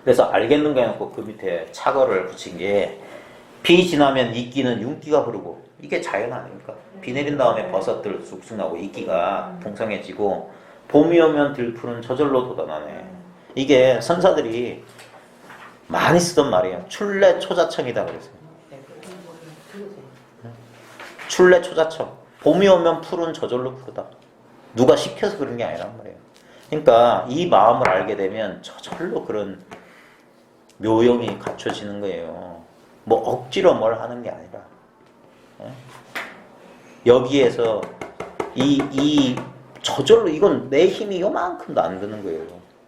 그래서 알겠는가 해놓고 그 밑에 착어를 붙인 게 비 지나면 이끼는 윤기가 흐르고 이게 자연 아닙니까? 비 내린 다음에 버섯들 쑥쑥 나고 이끼가 풍성해지고 봄이 오면 들풀은 저절로 돋아나네. 이게 선사들이 많이 쓰던 말이에요. 출래 초자청이다 그랬어요. 출래 초자청. 봄이 오면 풀은 저절로 푸르다. 누가 시켜서 그런 게 아니란 말이에요. 그러니까 이 마음을 알게 되면 저절로 그런 묘용이 갖춰지는 거예요. 뭐 억지로 뭘 하는 게 아니라 여기에서 이 저절로 이건 내 힘이 요만큼도 안 드는 거예요.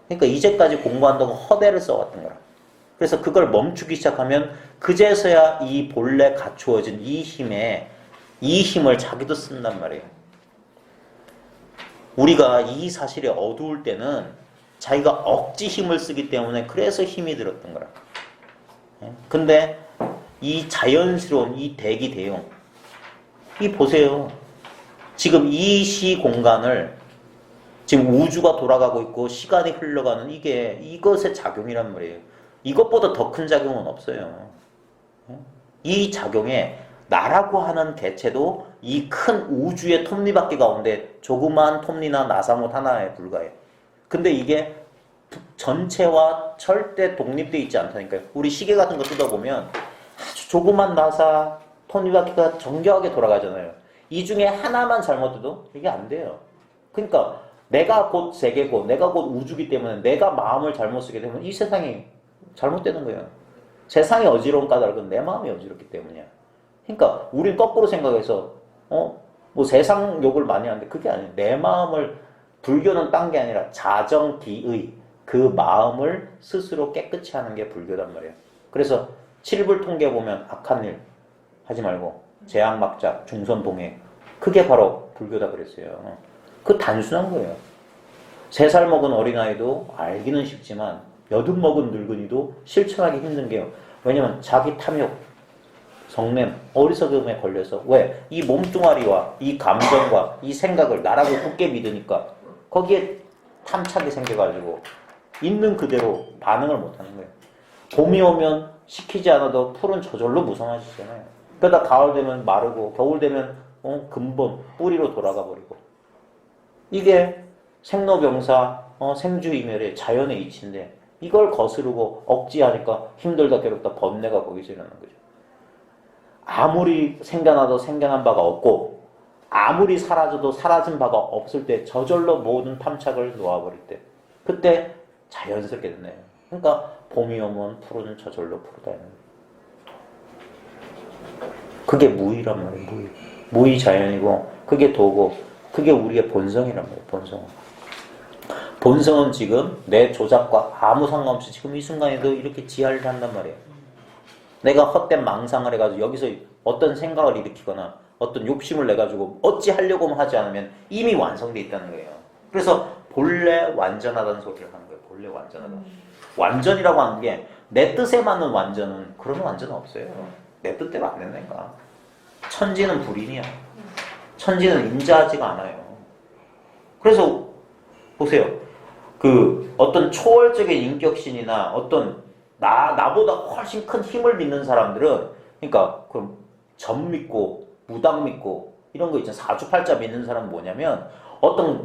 그러니까 이제까지 공부한다고 허대를 써왔던 거라. 그래서 그걸 멈추기 시작하면 그제서야 이 본래 갖추어진 이 힘을 자기도 쓴단 말이에요. 우리가 이 사실에 어두울 때는 자기가 억지 힘을 쓰기 때문에 그래서 힘이 들었던 거라. 근데 이 자연스러운 이 대기대용 이 보세요. 지금 이 시 공간을 지금 우주가 돌아가고 있고 시간이 흘러가는 이게 이것의 작용이란 말이에요. 이것보다 더 큰 작용은 없어요. 이 작용에 나라고 하는 개체도 이 큰 우주의 톱니바퀴 가운데 조그만 톱니나 나사못 하나에 불과해요. 근데 이게 전체와 절대 독립되어 있지 않다니까요. 우리 시계 같은 거 뜯어보면 아주 조그만 나사, 톱니바퀴가 정교하게 돌아가잖아요. 이 중에 하나만 잘못돼도 이게 안 돼요. 그러니까 내가 곧 세계고 내가 곧 우주기 때문에 내가 마음을 잘못 쓰게 되면 이 세상이 잘못되는 거예요. 세상이 어지러운 까닭은 내 마음이 어지럽기 때문이야. 그러니까 우린 거꾸로 생각해서 뭐 세상 욕을 많이 하는데 그게 아니에요. 내 마음을 불교는 딴 게 아니라 자정기의 그 마음을 스스로 깨끗이 하는 게 불교단 말이에요. 그래서 7불 통계 보면 악한 일 하지 말고 재앙막자, 중선봉해 그게 바로 불교다 그랬어요. 그 단순한 거예요. 3살 먹은 어린아이도 알기는 쉽지만 80 먹은 늙은이도 실천하기 힘든 게요. 왜냐면 자기 탐욕, 성냄, 어리석음에 걸려서 왜? 이 몸뚱아리와 이 감정과 이 생각을 나라고 굳게 믿으니까 거기에 탐착이 생겨가지고 있는 그대로 반응을 못하는 거예요. 봄이 오면 시키지 않아도 풀은 저절로 무성해지잖아요. 그러다 가을 되면 마르고 겨울 되면 근본 뿌리로 돌아가 버리고 이게 생로병사 생주이멸의 자연의 이치인데 이걸 거스르고 억지하니까 힘들다 괴롭다 번뇌가 거기서 일어나는 거죠. 아무리 생겨나도 생겨난 바가 없고 아무리 사라져도 사라진 바가 없을 때 저절로 모든 탐착을 놓아버릴 때 그때 자연스럽게 되네요. 그러니까 봄이 오면 푸른 저절로 푸르다. 그게 무의란 말이에요. 무의. 무의 자연이고 그게 도고 그게 우리의 본성이란 말이에요. 본성. 본성은 지금 내 조작과 아무 상관없이 지금 이 순간에도 이렇게 지랄을 한단 말이에요. 내가 헛된 망상을 해가지고 여기서 어떤 생각을 일으키거나 어떤 욕심을 내가지고 어찌 하려고 하지 않으면 이미 완성되어 있다는 거예요. 그래서 본래 완전하다는 소리를 하는 거예요. 본래 완전하다. 완전이라고 하는 게 내 뜻에 맞는 완전은 그런 완전은 없어요. 내 뜻대로 안 된다니까. 천지는 불인이야. 천지는 인자하지가 않아요. 그래서 보세요. 그 어떤 초월적인 인격신이나 어떤 나보다 훨씬 큰 힘을 믿는 사람들은 그러니까 그럼 점 믿고 무당 믿고 이런 거 있잖아. 사주팔자 믿는 사람은 뭐냐면 어떤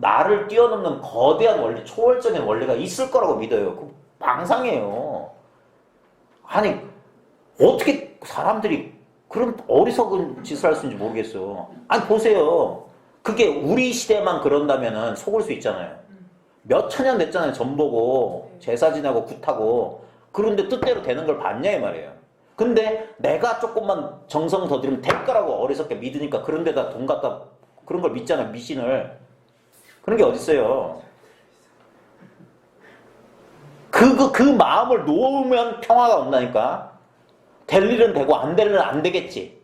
나를 뛰어넘는 거대한 원리, 초월적인 원리가 있을 거라고 믿어요. 그 망상이에요. 아니 어떻게 사람들이 그런 어리석은 짓을 할 수 있는지 모르겠어. 아니 보세요. 그게 우리 시대만 그런다면은 속을 수 있잖아요. 몇 천년 됐잖아요. 점 보고 제사 지내고 굿하고 그런데 뜻대로 되는 걸 봤냐 이 말이에요. 근데 내가 조금만 정성 더 들이면 될 거라고 어리석게 믿으니까 그런 데다 돈 갖다 그런 걸 믿잖아요. 미신을. 그런 게 어딨어요. 그 마음을 놓으면 평화가 온다니까. 될 일은 되고 안 될 일은 안 되겠지.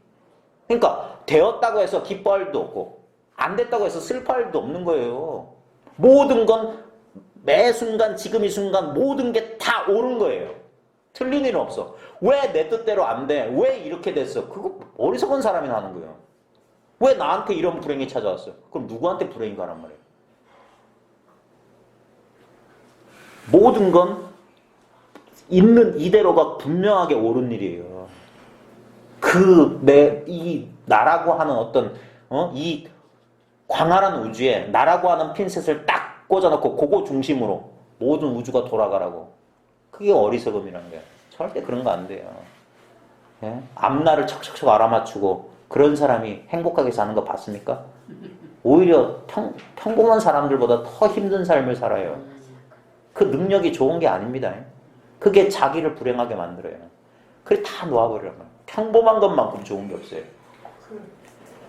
그러니까 되었다고 해서 기뻐할 일도 없고 안 됐다고 해서 슬퍼할 일도 없는 거예요. 모든 건 매 순간 지금 이 순간 모든 게 다 옳은 거예요. 틀린 일은 없어. 왜 내 뜻대로 안 돼? 왜 이렇게 됐어? 그거 어리석은 사람이 하는 거예요. 왜 나한테 이런 불행이 찾아왔어? 그럼 누구한테 불행이 가란 말이에요? 모든 건 있는 이대로가 분명하게 옳은 일이에요. 이 나라고 하는 어떤 이 광활한 우주에 나라고 하는 핀셋을 딱 꽂아놓고 그거 중심으로 모든 우주가 돌아가라고. 그게 어리석음이라는 거예요. 절대 그런 거 안 돼요. 예? 앞날을 척척척 알아맞추고 그런 사람이 행복하게 사는 거 봤습니까? 오히려 평범한 사람들보다 더 힘든 삶을 살아요. 그 능력이 좋은 게 아닙니다. 그게 자기를 불행하게 만들어요. 그래 다 놓아버리란 말이에요. 평범한 것만큼 좋은 게 없어요.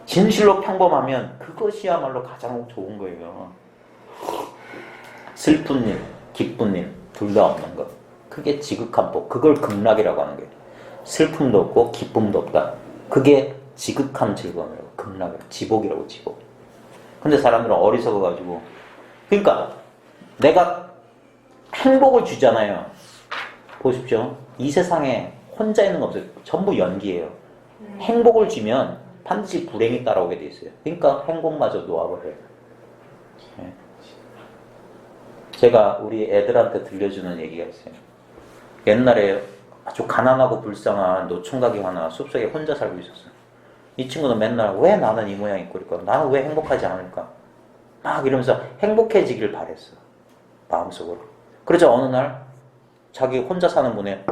진실로 평범하면 그것이야말로 가장 좋은 거예요. 슬픈 일, 기쁜 일, 둘 다 없는 것. 그게 지극한 법. 그걸 극락이라고 하는 거예요. 슬픔도 없고 기쁨도 없다. 그게 지극한 즐거움이라고. 극락이라고. 지복이라고 지복. 근데 사람들은 어리석어가지고 그러니까 내가 행복을 주잖아요. 보십시오. 이 세상에 혼자 있는 거 없어요. 전부 연기예요. 행복을 주면 반드시 불행이 따라오게 돼 있어요. 그러니까 행복마저 놓아버려요. 네. 제가 우리 애들한테 들려주는 얘기가 있어요. 옛날에 아주 가난하고 불쌍한 노총각이 하나 숲속에 혼자 살고 있었어요. 이 친구는 맨날 왜 나는 이 모양이 꼴일까? 나는 왜 행복하지 않을까? 막 이러면서 행복해지길 바랬어. 마음속으로. 그러자 어느 날 자기 혼자 사는 문에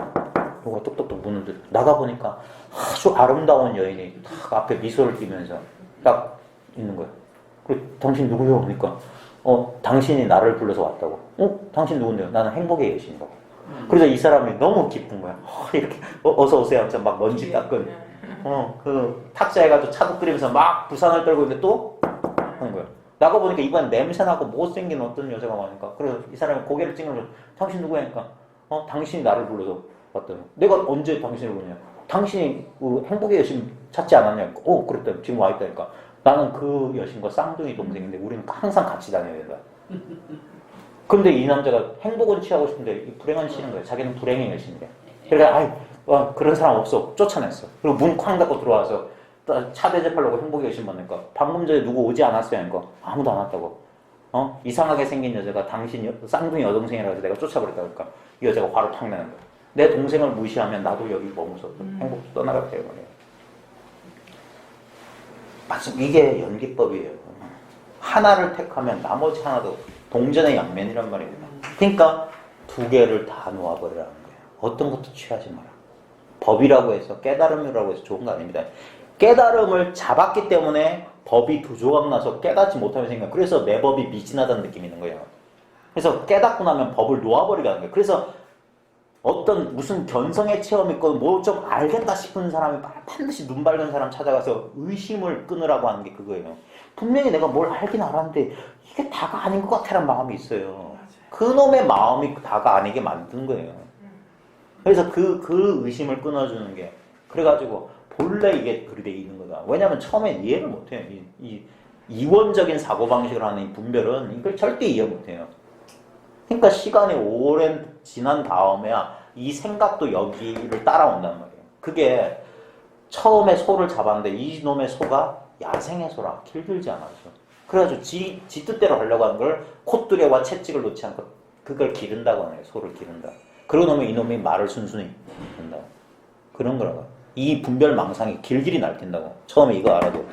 누가 똑똑똑 문을 들어 나가보니까 아주 아름다운 여인이 딱 앞에 미소를 띠면서 딱 있는 거야. 그래, 당신 누구요? 그러니까 당신이 나를 불러서 왔다고. 당신 누군데요? 나는 행복의 여신이라고. 그래서 이 사람이 너무 기쁜 거야. 이렇게 어서 오세요 하면서 막 먼지 닦은 그 탁자 해가지고 차도 끓이면서 막 부산을 떨고 있는데 또 하는 거야. 나가보니까 이번엔 냄새나고 못생긴 어떤 여자가 와니까 그래서 이 사람이 고개를 찡그리면서 당신 누구야? 하니까 당신이 나를 불러서 왔다고. 내가 언제 당신을 보냐? 당신이 그 행복의 여신 찾지 않았냐? 그랬다. 지금 와 있다니까. 나는 그 여신과 쌍둥이 동생인데 우리는 항상 같이 다녀야 된다. 근데 이 남자가 행복은 취하고 싶은데 이 불행은 싫은 거예요. 자기는 불행행을 싫은데. 그러니까 그런 사람 없어. 쫓아냈어. 그리고 문 쾅 닫고 들어와서 차 대접하려고 행복의 의심 받으니까 방금 전에 누구 오지 않았어요? 하니까 아무도 안 왔다고. 이상하게 생긴 여자가 당신 쌍둥이 여동생이라고 해서 내가 쫓아버렸다 그러니까 이 여자가 화를 탁 내는 거야. 내 동생을 무시하면 나도 여기 머무서 행복도 떠나가게 되는 거예요. 맞습니다. 이게 연기법이에요. 하나를 택하면 나머지 하나도 동전의 양면이란 말입니다. 그러니까 두 개를 다 놓아버리라는 거예요. 어떤 것도 취하지 마라. 법이라고 해서 깨달음이라고 해서 좋은 거 아닙니다. 깨달음을 잡았기 때문에 법이 두 조각 나서 깨닫지 못하는 생각. 그래서 내 법이 미진하다는 느낌이 있는 거예요. 그래서 깨닫고 나면 법을 놓아버리라는 거예요. 그래서 어떤 무슨 견성의 체험이 있고 뭐 좀 알겠다 싶은 사람이 반드시 눈 밝은 사람 찾아가서 의심을 끊으라고 하는 게 그거예요. 분명히 내가 뭘 알긴 알았는데 이게 다가 아닌 것 같아라는 마음이 있어요. 그놈의 마음이 다가 아니게 만든 거예요. 그래서 그 의심을 끊어주는 게 그래가지고 본래 이게 그리 돼 있는 거다. 왜냐하면 처음에 이해를 못해요. 이 이원적인 사고방식을 하는 이 분별은 이걸 절대 이해 못해요. 그러니까 시간이 오랜 지난 다음에야 이 생각도 여기를 따라온단 말이에요. 그게 처음에 소를 잡았는데 이놈의 소가 야생의 소라 길들지 않았어. 그래가지고 지 뜻대로 하려고 하는 걸 콧두레와 채찍을 놓지 않고 그걸 기른다고 하는 거예요. 소를 기른다. 그러고 나면 이놈이 말을 순순히 한다. 그런 거라고. 이 분별망상이 길길이 날뛴다고. 처음에 이거 알아도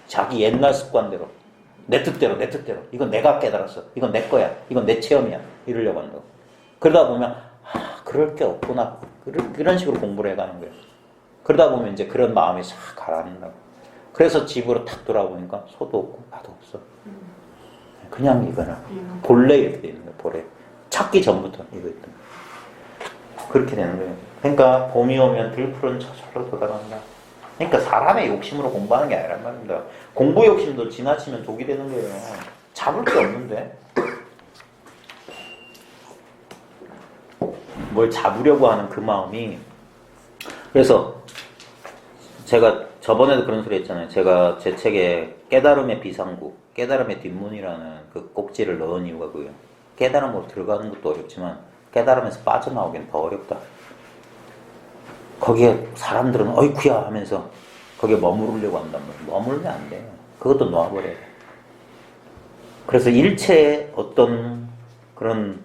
자기 옛날 습관대로 내 뜻대로 이건 내가 깨달았어. 이건 내 거야. 이건 내 체험이야. 이러려고 한다고. 그러다 보면 그럴 게 없구나. 그런 식으로 공부를 해가는 거예요. 그러다 보면 이제 그런 마음이 싹 가라앉는다고. 그래서 집으로 탁 돌아보니까 소도 없고 나도 없어. 그냥 이거는 본래 이렇게 돼 있는 거예요. 본래. 찾기 전부터 이거 있던 거예요. 그렇게 되는 거예요. 그러니까 봄이 오면 들풀은 저절로 돋아간다. 그러니까 사람의 욕심으로 공부하는 게 아니란 말입니다. 공부 욕심도 지나치면 독이 되는 거예요. 잡을 게 없는데 뭘 잡으려고 하는 그 마음이. 그래서 제가 저번에도 그런 소리 했잖아요. 제가 제 책에 깨달음의 비상구, 깨달음의 뒷문이라는 그 꼭지를 넣은 이유가 그거예요. 깨달음으로 들어가는 것도 어렵지만 깨달음에서 빠져나오기는 더 어렵다. 거기에 사람들은 어이쿠야 하면서 거기에 머무르려고 한단 말이에요. 머물면 안 돼요. 그것도 놓아버려야 돼. 그래서 일체의 어떤 그런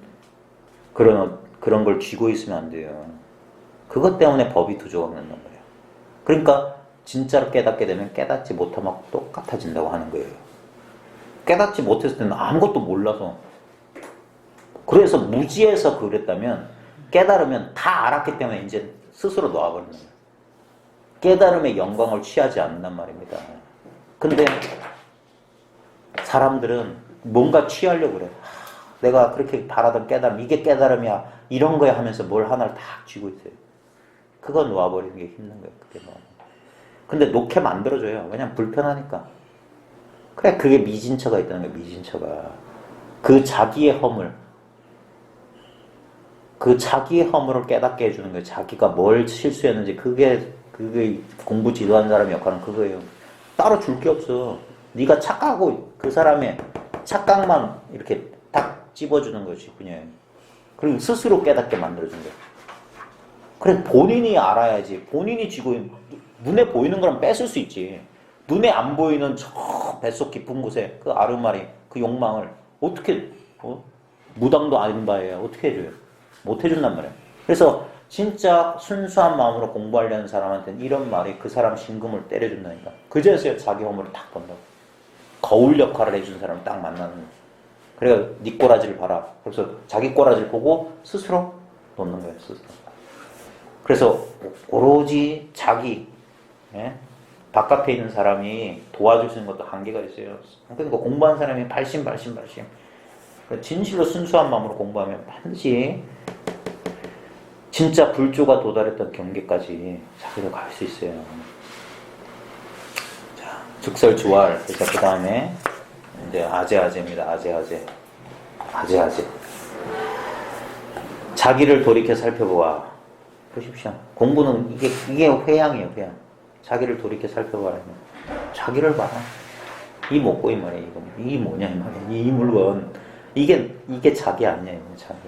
걸 쥐고 있으면 안 돼요. 그것 때문에 법이 두 조각 난단 말이에요. 그러니까 진짜로 깨닫게 되면 깨닫지 못하면 똑같아진다고 하는 거예요. 깨닫지 못했을 때는 아무것도 몰라서. 그래서 무지해서 그랬다면 깨달으면 다 알았기 때문에 이제 스스로 놓아버리는 거예요. 깨달음의 영광을 취하지 않는단 말입니다. 근데 사람들은 뭔가 취하려고 그래. 내가 그렇게 바라던 깨달음, 이게 깨달음이야, 이런 거야 하면서 뭘 하나를 다 쥐고 있어요. 그거 놓아버리는 게 힘든 거예요. 그게 뭐. 근데 놓게 만들어줘요. 왜냐면 불편하니까. 그래, 그게 미진처가 있다는 거예요. 미진처가. 그 자기의 허물. 그 자기의 허물을 깨닫게 해주는 거예요. 자기가 뭘 실수했는지. 그게 공부 지도하는 사람의 역할은 그거예요. 따로 줄 게 없어. 네가 착각하고 그 사람의 착각만 이렇게 딱 찝어주는 것이 그냥. 그리고 스스로 깨닫게 만들어준 거예요. 그래, 본인이 알아야지. 본인이 쥐고 있는, 눈에 보이는 거랑 뺏을 수 있지. 눈에 안 보이는 저 뱃속 깊은 곳에 그 아르마리, 그 욕망을 어떻게, 무당도 아닌 바에야 어떻게 해줘요? 못 해준단 말이에요. 그래서 진짜 순수한 마음으로 공부하려는 사람한테는 이런 말이 그 사람 심금을 때려준다니까. 그제서야 자기 허물을 탁 본다고. 거울 역할을 해준 사람을 딱 만나는 거예요. 그래서 네 꼬라지를 봐라. 그래서 자기 꼬라지를 보고 스스로 놓는 거예요. 스스로. 그래서 오로지 자기, 바깥에 있는 사람이 도와줄 수 있는 것도 한계가 있어요. 그러니까 공부한 사람이 발심. 진실로 순수한 마음으로 공부하면 반드시 진짜 불조가 도달했던 경계까지 자기가 갈 수 있어요. 자, 즉설주활. 그래서 그 다음에 이제 아제아제입니다. 아제아제. 자기를 돌이켜 살펴보아. 보십시오. 공부는 이게 회양이에요. 회양. 자기를 돌이켜 살펴봐라. 자기를 봐라. 이 뭐고 이 말이야. 이 뭐냐 이 말이야. 이 물건. 이게 자기 아니에요, 자기.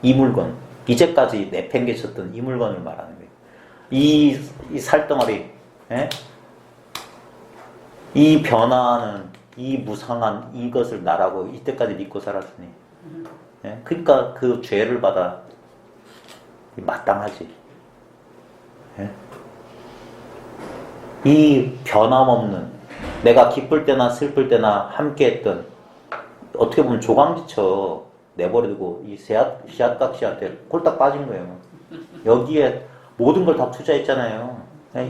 이 물건. 이제까지 내팽개쳤던 이 물건을 말하는 거예요. 이 살덩어리, 예? 이 변화하는, 이 무상한 이것을 나라고 이때까지 믿고 살았으니. 예? 그러니까 그 죄를 받아 마땅하지. 예? 이 변함없는, 내가 기쁠 때나 슬플 때나 함께했던, 어떻게 보면 조강지처 내버려두고 이 씨앗각시한테 홀딱 빠진 거예요. 여기에 모든 걸 다 투자했잖아요.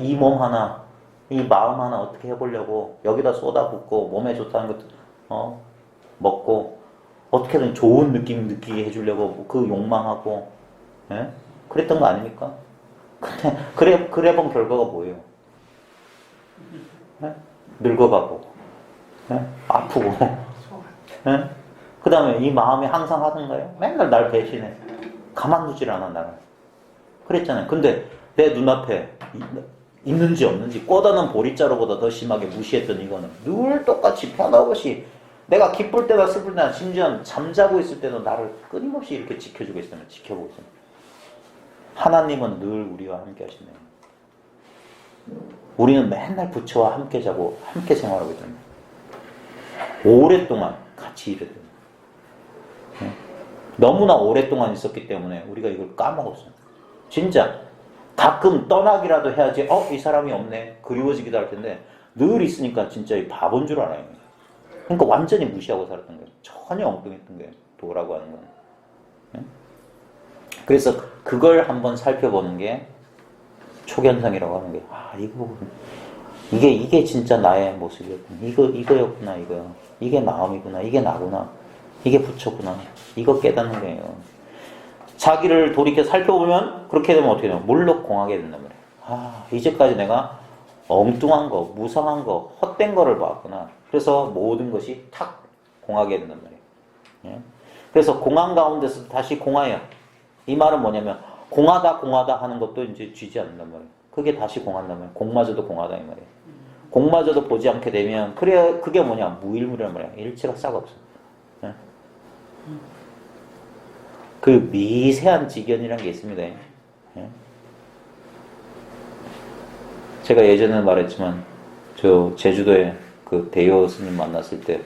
이 몸 하나, 이 마음 하나 어떻게 해보려고 여기다 쏟아붓고 몸에 좋다는 것도 먹고 어떻게든 좋은 느낌 느끼게 해주려고 그 욕망하고, 예? 그랬던 거 아닙니까? 근데 그래 본 결과가 뭐예요? 예? 늙어가고, 예? 아프고, 예? 그 다음에 이 마음이 항상 하던가요? 맨날 날 배신해. 가만두질 않아, 나를. 그랬잖아요. 근데 내 눈앞에 있는지 없는지 꽂아놓은 보리자루보다 더 심하게 무시했던 이거는 늘 똑같이 변함없이 내가 기쁠 때나 슬플 때나 심지어 잠자고 있을 때도 나를 끊임없이 이렇게 지켜주고 있으면 지켜보고 있습니다. 하나님은 늘 우리와 함께 하시네요. 우리는 맨날 부처와 함께 자고 함께 생활하고 있습니다. 오랫동안 같이 일했거든요. 너무나 오랫동안 있었기 때문에 우리가 이걸 까먹었어요. 진짜 가끔 떠나기라도 해야지 이 사람이 없네 그리워지기도 할 텐데 늘 있으니까 진짜 바본 줄 알아요. 그러니까 완전히 무시하고 살았던 거예요. 전혀 엉뚱했던 거예요. 도라고 하는 건. 그래서 그걸 한번 살펴보는 게 초견성이라고 하는 거예요. 이게 진짜 나의 모습이었구나. 이거였구나, 이거요. 이게 마음이구나. 이게 나구나. 이게 부처구나. 이거 깨닫는 거예요. 자기를 돌이켜 살펴보면 그렇게 되면 어떻게 돼요? 몰록공하게 된단 말이에요. 이제까지 내가 엉뚱한 거, 무상한 거, 헛된 거를 봤구나. 그래서 모든 것이 탁 공하게 된단 말이에요. 예? 그래서 공한 가운데서 다시 공하여. 이 말은 뭐냐면 공하다 하는 것도 이제 쥐지 않는단 말이에요. 그게 다시 공한단 말이에요. 공마저도 공하다 이 말이에요. 공마저도 보지 않게 되면 그래 그게 뭐냐? 무일무란 말이에요. 일체가 싹 없어. 예? 그 미세한 지견이라는 게 있습니다. 예? 제가 예전에 말했지만 저 제주도에 그 대요 스님 만났을 때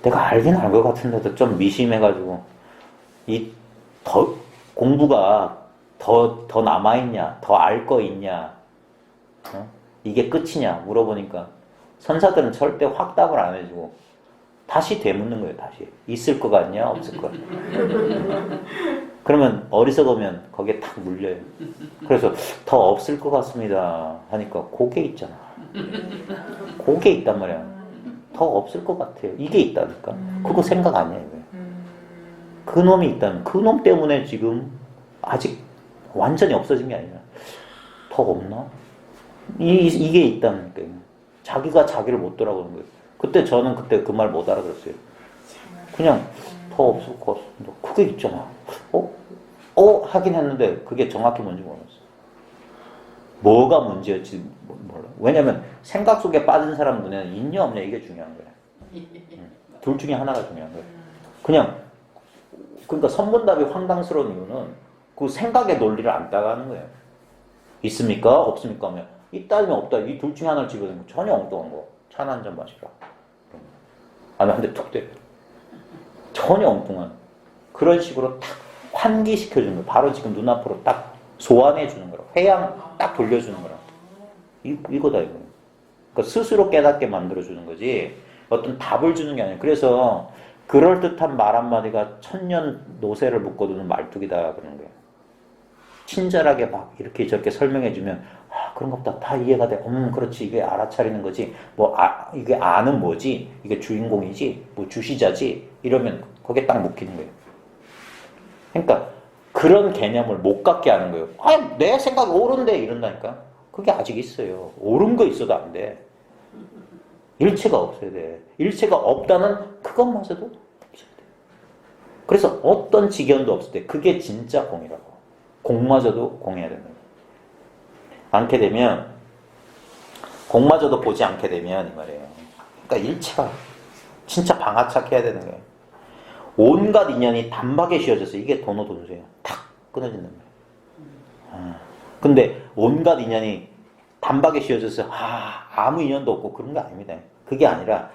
내가 알긴 알 것 같은데도 좀 미심해가지고 공부가 더 남아있냐 더 알 거 있냐 이게 끝이냐 물어보니까 선사들은 절대 확답을 안 해주고 다시 되묻는 거예요. 다시 있을 것 같냐 없을 것 같냐. 그러면 어리석으면 거기에 탁 물려요. 그래서 더 없을 것 같습니다 하니까 그게 있잖아. 그게 있단 말이야. 더 없을 것 같아요. 이게 있다니까. 그거 생각 아니에요. 그 놈이 있다면 그 놈 때문에 지금 아직 완전히 없어진 게 아니라 더 없나? 이게 있다니까요. 자기가 자기를 못 돌아보는 거예요. 저는 그때 그 말 못 알아들었어요. 그냥 더 없을 것 같습니다. 그게 있잖아. 하긴 했는데 그게 정확히 뭔지 몰랐어요. 뭐가 문제였지 몰라. 왜냐면 생각 속에 빠진 사람 눈에는 있냐 없냐 이게 중요한 거예요. 둘 중에 하나가 중요한 거예요. 그러니까 선문답이 황당스러운 이유는 그 생각의 논리를 안 따라가는 거예요. 있습니까? 없습니까? 하면 있다면 없다. 이 둘 중에 하나를 집어넣으면 전혀 엉뚱한 거. 차 한 잔 마시라. 아니면 한 대 툭 때려. 전혀 엉뚱한 그런 식으로 딱 환기시켜주는 거예요. 바로 지금 눈앞으로 딱 소환해주는 거라. 회양 딱 돌려주는 거라. 이거다 이거. 그러니까 스스로 깨닫게 만들어주는 거지 어떤 답을 주는 게 아니에요. 그래서 그럴듯한 말 한마디가 천년 노새를 묶어두는 말뚝이다 그러는 거예요. 친절하게 막 이렇게 저렇게 설명해주면 그런 것보다 다 이해가 돼. 그렇지. 이게 알아차리는 거지. 이게 아는 뭐지? 이게 주인공이지? 주시자지? 이러면 거기에 딱 묶이는 거예요. 그러니까 그런 개념을 못 갖게 하는 거예요. 내 생각이 옳은데 이런다니까. 그게 아직 있어요. 옳은 거 있어도 안 돼. 일체가 없어야 돼. 일체가 없다는 그것마저도 없어야 돼. 그래서 어떤 지견도 없을 때 그게 진짜 공이라고. 공마저도 공해야 된다. 않게 되면 공마저도 보지 않게 되면 이 말이에요. 그러니까 일체가 진짜 방아착해야 되는 거예요. 온갖 인연이 단박에 씌워져서 이게 도노돈수예요. 탁 끊어진단 말이에요. 근데 온갖 인연이 단박에 씌워져서 아무 인연도 없고 그런 거 아닙니다. 그게 아니라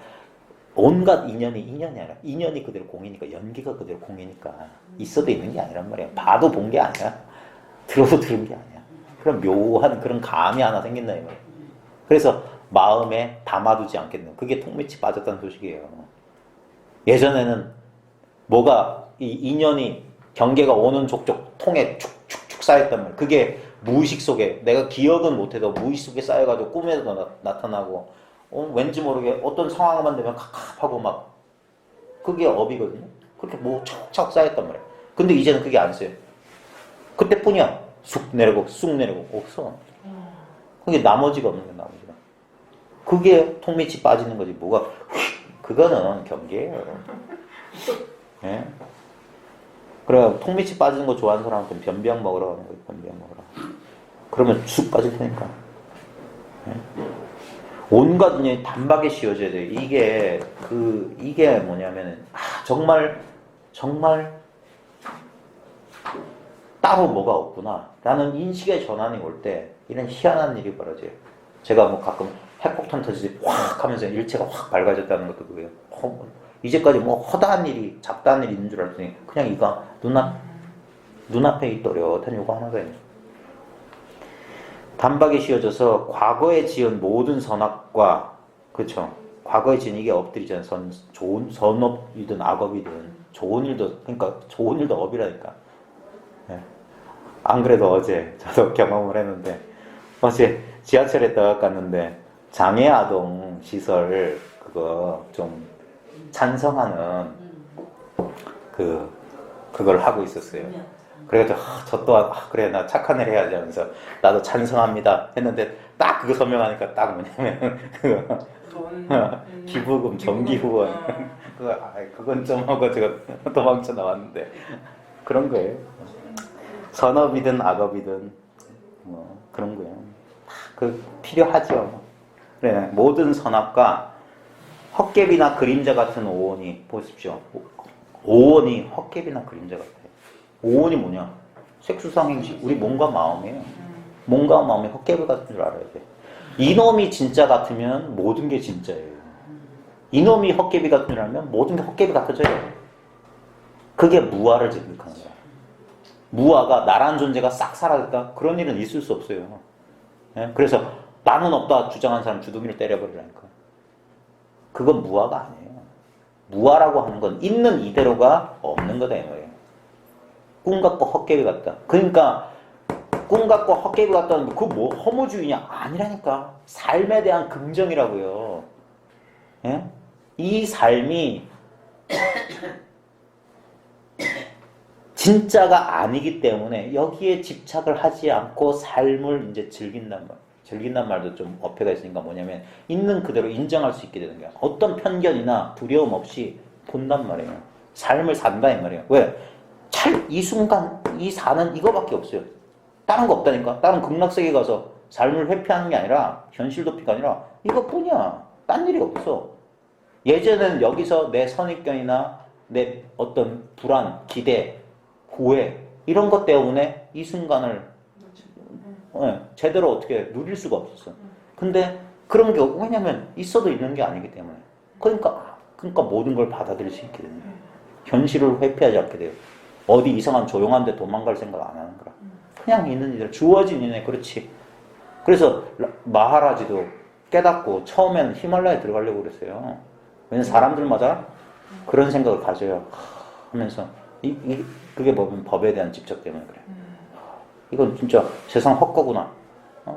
온갖 인연이 아니라 인연이 그대로 공이니까 연기가 그대로 공이니까 있어도 있는 게 아니란 말이에요. 봐도 본 게 아니야. 들어도 들은 게 아니야. 그런 묘한 그런 감이 하나 생긴다 이 말이에요. 그래서 마음에 담아두지 않겠는 그게 톡밑이 빠졌다는 소식이에요. 예전에는 뭐가 이 인연이 경계가 오는 족족 통에 축축축 쌓였단 말이에요. 그게 무의식 속에 내가 기억은 못해도 무의식 속에 쌓여가지고 꿈에도 나타나고 왠지 모르게 어떤 상황만 되면 캅캅하고 막 그게 업이거든요. 그렇게 뭐 척척 쌓였단 말이에요. 근데 이제는 그게 안 써요. 그때뿐이야. 쑥 내리고 쑥 내리고 없어. 그게 나머지가 없는 거야. 나머지가. 그게 톡밑이 빠지는 거지. 뭐가 그거는 경계예요. 예? 그래 톡밑이 빠지는 거 좋아하는 사람한테는 변비약 먹으라고 하는 거예요. 변비약 먹으라. 그러면 쑥 빠질 테니까. 예? 온갖 인연이 단박에 씌워져야 돼요. 이게 뭐냐면은 정말 따로 뭐가 없구나 라는 인식의 전환이 올 때 이런 희한한 일이 벌어져요. 제가 뭐 가끔 핵폭탄 터지지 확 하면서 일체가 확 밝아졌다는 것도 그거예요. 이제까지 뭐 허다한 일이 작다한 일이 있는 줄 알았더니 그냥 이거 눈앞에 이 또렷한 요거 하나가 있는 단박에 씌워져서 과거에 지은 모든 선악과 그렇죠. 과거에 지은 이게 업들이잖아요. 좋은 선업이든 악업이든 좋은 일도 그러니까 좋은 일도 업이라니까. 네. 안 그래도 어제 저도 경험을 했는데 어제 지하철에 들어갔는데 장애아동 시설 그거 좀 찬성하는 그걸 하고 있었어요. 그래가지고 저 또한 그래 나 착한 일 해야지 하면서 나도 찬성합니다 했는데 딱 그거 설명하니까 딱 뭐냐면 기부금 정기 후원 그건 좀 하고 제가 도망쳐 나왔는데 그런 거예요. 선업이든 악업이든 뭐 그런 거예요. 그 필요하죠. 그래 모든 선악과 헛개비나 그림자 같은 오온이 보십시오. 오온이 헛개비나 그림자 같아요. 오온이 뭐냐? 색수상행식 우리 몸과 마음이에요. 몸과 마음이 헛개비 같은 줄 알아야 돼. 이놈이 진짜 같으면 모든 게 진짜예요. 이놈이 헛개비 같은 줄 알면 모든 게 헛개비 같아져요. 그게 무아를 증득하는 거야. 무아가 나라는 존재가 싹 사라졌다? 그런 일은 있을 수 없어요. 예? 그래서 나는 없다 주장한 사람 주둥이를 때려버리라니까. 그건 무아가 아니에요. 무아라고 하는 건 있는 이대로가 없는 거다 이 말이에요. 꿈 같고 헛개비 같다. 그러니까 꿈 같고 헛개비 같다는 거 그거 뭐 허무주의냐? 아니라니까. 삶에 대한 긍정이라고요. 예? 이 삶이 진짜가 아니기 때문에 여기에 집착을 하지 않고 삶을 이제 즐긴단 말. 즐긴단 말도 좀 어폐가 있으니까 뭐냐면 있는 그대로 인정할 수 있게 되는 거야. 어떤 편견이나 두려움 없이 본단 말이에요. 삶을 산다 이 말이에요. 왜? 이 순간 이 사는 이거밖에 없어요. 다른 거 없다니까. 다른 극락세계 가서 삶을 회피하는 게 아니라 현실 도피가 아니라 이것뿐이야. 딴 일이 없어. 예전에는 여기서 내 선입견이나 내 어떤 불안, 기대, 후회 이런 것 때문에 이 순간을 제대로 어떻게 누릴 수가 없었어. 근데 그런 게 왜냐면 있어도 있는 게 아니기 때문에. 그러니까 모든 걸 받아들일 수 있게 되는 거예요. 현실을 회피하지 않게 돼요. 어디 이상한 조용한 데 도망갈 생각 안 하는 거라. 그냥 있는 이대로 주어진 이네 그렇지. 그래서 마하라지도 깨닫고 처음에는 히말라야에 들어가려고 그랬어요. 왜냐면 사람들마다 그런 생각을 가져요. 하면서 그게 법에 대한 집착 때문에 그래. 이건 진짜 세상 헛거구나.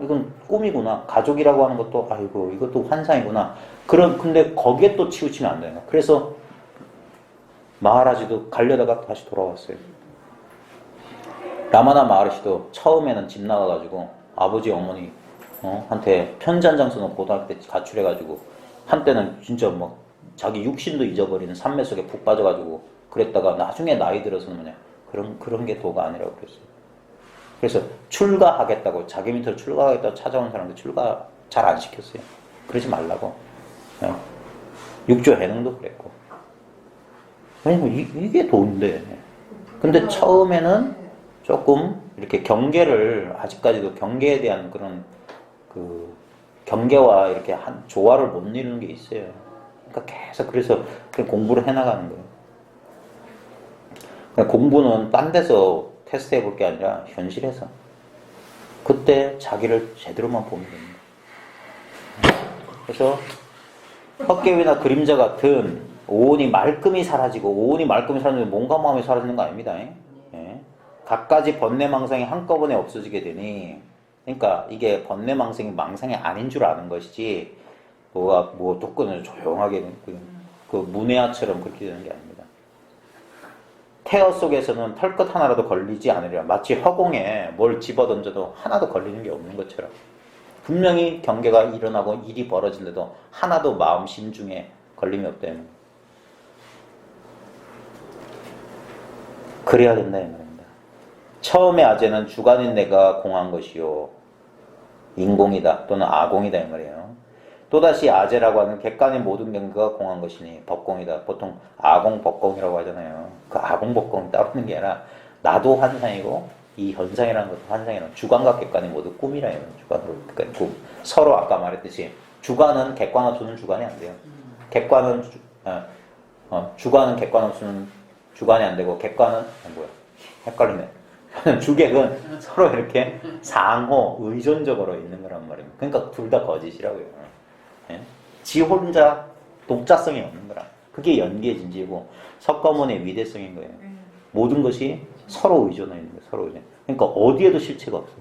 이건 꿈이구나. 가족이라고 하는 것도 아이고 이것도 환상이구나. 근데 거기에 또 치우치면 안 돼요. 그래서 마하라지도 가려다가 다시 돌아왔어요. 라마나 마하르시도 처음에는 집 나가가지고 아버지 어머니 한테 편지 한 장 써놓고 고등학교 때 가출해가지고 한때는 진짜 뭐 자기 육신도 잊어버리는 산매 속에 푹 빠져가지고 그랬다가 나중에 나이 들어서는 뭐냐 그런 게 도가 아니라고 그랬어요. 그래서 출가하겠다고 자기 밑으로 출가하겠다고 찾아온 사람들 출가 잘 안 시켰어요. 그러지 말라고. 육조 해능도 그랬고. 왜냐면 이게 돈인데. 근데 처음에는 조금 이렇게 경계를, 아직까지도 경계에 대한 그런 그 경계와 이렇게 한 조화를 못 이루는 게 있어요. 그러니까 계속 그래서 공부를 해나가는 거예요. 그러니까 공부는 딴 데서 테스트 해볼 게 아니라 현실에서. 그때 자기를 제대로만 보면 됩니다. 그래서 헛개비나 그림자 같은 오온이 말끔히 사라지고, 오온이 말끔히 사라지면 몸과 마음이 사라지는 거 아닙니다. 예. 갖가지 번뇌망상이 한꺼번에 없어지게 되니, 그러니까 이게 번뇌망상이 망상이 아닌 줄 아는 것이지, 뭐가 뭐 조금은 조용하게 그 문해아처럼 그렇게 되는 게 아닙니다. 태어 속에서는 털끝 하나라도 걸리지 않으리라. 마치 허공에 뭘 집어던져도 하나도 걸리는 게 없는 것처럼. 분명히 경계가 일어나고 일이 벌어진데도 하나도 마음 심중에 걸림이 없다는. 그래야 된다 이 말입니다. 처음에 아재는 주관인 내가 공한 것이요, 인공이다 또는 아공이다 이 말이에요. 또다시 아재라고 하는 객관의 모든 경계가 공한 것이니 법공이다. 보통 아공, 법공이라고 하잖아요. 그 아공, 법공이 따로 있는 게 아니라 나도 환상이고 이 현상이라는 것도 환상이라는, 주관과 객관이 모두 꿈이라 해요. 주관으로, 그러니까 꿈. 서로 아까 말했듯이 주관은 객관 없이는 주관이 안 돼요. 객관은 주관은 객관 없이는 주관이 안 되고, 객관은 뭐야? 헷갈리네. 주객은 서로 이렇게 상호 의존적으로 있는 거란 말입니다. 그러니까 둘 다 거짓이라고요. 예? 지 혼자 독자성이 없는 거라. 그게 연기의 진지고 석가모니의 위대성인 거예요. 모든 것이 서로 의존해 있는 거예요. 서로 의존. 그러니까 어디에도 실체가 없어.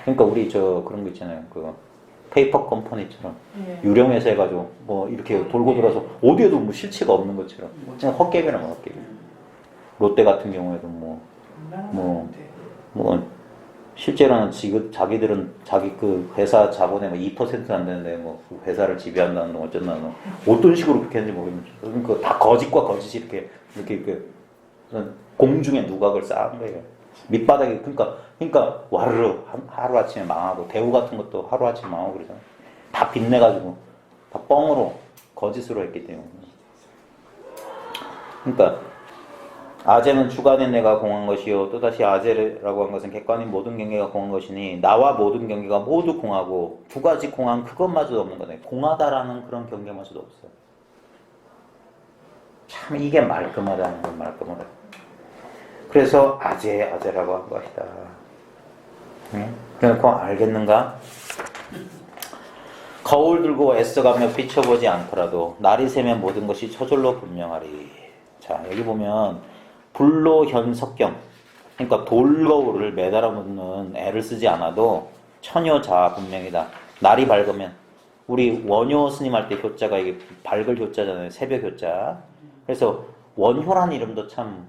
그러니까 우리 그런 거 있잖아요. 그 페이퍼 컴퍼니처럼 유령 회사 해가지고 뭐 이렇게 돌고 돌아서 어디에도 뭐 실체가 없는 것처럼 그냥 헛개비란 말, 헛개비. 롯데 같은 경우에도 실제로는 자기들은 자기 그 회사 자본의 2%도 안 되는데 그 회사를 지배한다는 동 어쩐다는 어떤 식으로 그렇게 했는지 모르겠는데, 그러니까 다 거짓과 거짓이 이렇게 공중에 누각을 쌓은 거예요. 밑바닥에. 그러니까 와르르 하루아침에 망하고, 대우 같은 것도 하루아침에 망하고 그러잖아요. 다 빚내가지고 다 뻥으로 거짓으로 했기 때문에. 그러니까 아재는 주관인 내가 공한 것이요, 또다시 아재라고 한 것은 객관인 모든 경계가 공한 것이니 나와 모든 경계가 모두 공하고, 두 가지 공한 그것마저도 없는 거네. 공하다라는 그런 경계마저도 없어요. 참 이게 말끔하다는 건 말끔하다. 그래서 아재라고 한 것이다. 그러니까 알겠는가? 거울 들고 애써가며 비춰보지 않더라도 날이 새면 모든 것이 저절로 분명하리. 자, 여기 보면 불로 현석경, 그러니까 돌거울을 매달아 놓는 애를 쓰지 않아도 천효자 분명이다. 날이 밝으면, 우리 원효 스님 할 때 효자가 이게 밝을 효자잖아요. 새벽 효자. 그래서 원효란 이름도 참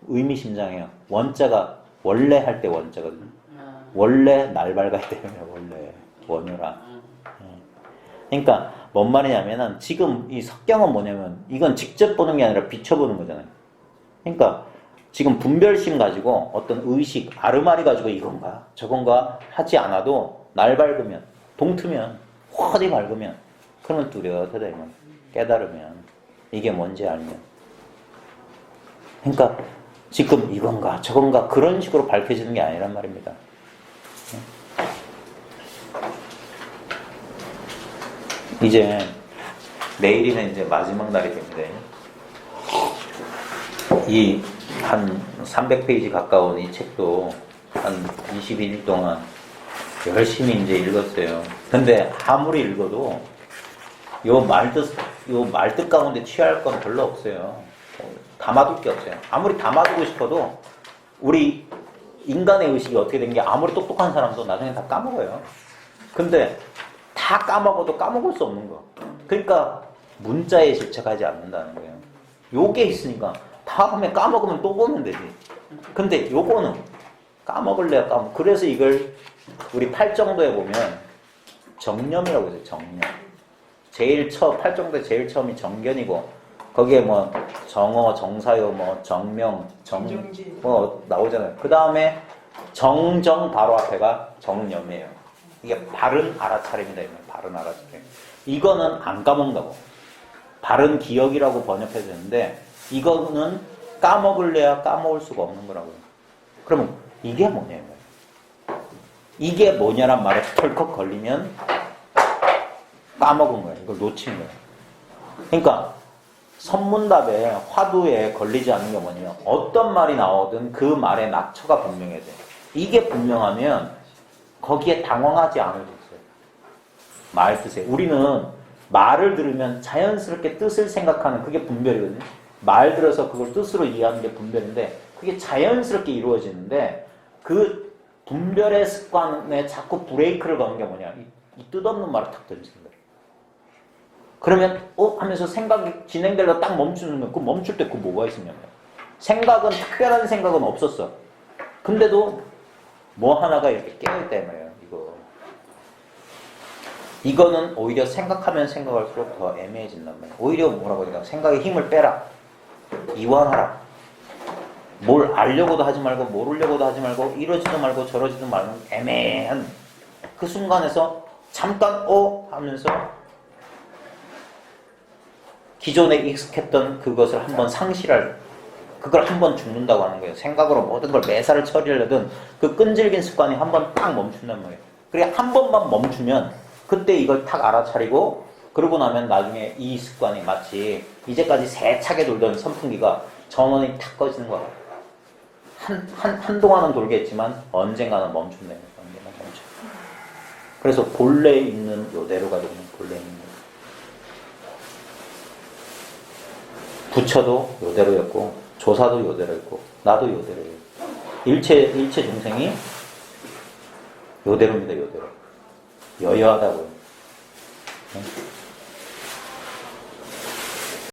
의미심장해요. 원자가 원래 할 때 원자거든요. 원래 날 밝아야 되면 원래 원효라. 그러니까 뭔 말이냐면은 지금 이 석경은 뭐냐면 이건 직접 보는 게 아니라 비춰보는 거잖아요. 그러니까 지금 분별심 가지고 어떤 의식, 아르마리 가지고 이건가 저건가 하지 않아도 날 밝으면, 동트면, 확이 밝으면, 그러면 뚜렷하다 이만. 깨달으면, 이게 뭔지 알면. 그러니까 지금 이건가 저건가 그런 식으로 밝혀지는 게 아니란 말입니다. 이제 내일이면 이제 마지막 날이 됩니다. 이 한 300페이지 가까운 이 책도 한 21일 동안 열심히 이제 읽었어요. 근데 아무리 읽어도 요 말뜻 가운데 취할 건 별로 없어요. 담아둘 게 없어요. 아무리 담아두고 싶어도 우리 인간의 의식이 어떻게 된 게, 아무리 똑똑한 사람도 나중에 다 까먹어요. 근데 다 까먹어도 까먹을 수 없는 거. 그러니까 문자에 집착하지 않는다는 거예요. 요게 있으니까 다음에 까먹으면 또 보면 되지. 근데 요거는 까먹을래야 까먹. 그래서 이걸 우리 팔정도에 보면 정념이라고 해서 정념. 팔정도에 제일 처음이 정견이고, 거기에 뭐 정어, 정사요, 뭐 정명, 뭐 나오잖아요. 그 다음에 정정 바로 앞에가 정념이에요. 이게 바른 알아차림이다. 바른 알아차림. 이거는 안 까먹는다고. 바른 기억이라고 번역해도 되는데 이거는 까먹을래야 까먹을 수가 없는 거라고요. 그러면 이게 뭐냐면 이게 뭐냐란 말에 털컥 걸리면 까먹은 거예요. 이걸 놓친 거예요. 그러니까 선문답에 화두에 걸리지 않는 게 뭐냐면 어떤 말이 나오든 그 말의 낙처가 분명해야 돼요. 이게 분명하면 거기에 당황하지 않을 수 있어요. 말 뜻에. 우리는 말을 들으면 자연스럽게 뜻을 생각하는 그게 분별이거든요. 말 들어서 그걸 뜻으로 이해하는 게 분별인데 그게 자연스럽게 이루어지는데 그 분별의 습관에 자꾸 브레이크를 거는 게 뭐냐. 이 뜻없는 말을 탁 던지는 거예요. 그러면 하면서 생각이 진행되려고 딱 멈추면 그 멈출 때 그 뭐가 있었냐면 생각은 특별한 생각은 없었어. 근데도 뭐 하나가 이렇게 깨어있다 이 말이에요. 이거는 오히려 생각하면 생각할수록 더 애매해진단 말이에요. 오히려 뭐라고 해야 되나 생각에 힘을 빼라. 이완하라. 뭘 알려고도 하지 말고 모르려고도 하지 말고 이러지도 말고 저러지도 말고 애매한 그 순간에서 잠깐 하면서 기존에 익숙했던 그것을 한번 상실할 그걸 한번 죽는다고 하는 거예요. 생각으로 모든 걸 매사를 처리하려던 그 끈질긴 습관이 한번 딱 멈춘단 말이에요. 그래 한 번만 멈추면 그때 이걸 탁 알아차리고 그러고 나면 나중에 이 습관이 마치 이제까지 세차게 돌던 선풍기가 전원이 탁 꺼지는 거야. 한동안은 돌겠지만 언젠가는 멈춘다는 거예요. 언젠가 멈춰. 그래서 본래에 있는 요대로가 되는 본래에 있는 부처도 요대로였고 조사도 요대로였고 나도 요대로였고 일체 중생이 요대로입니다. 요대로. 여여하다고요. 네?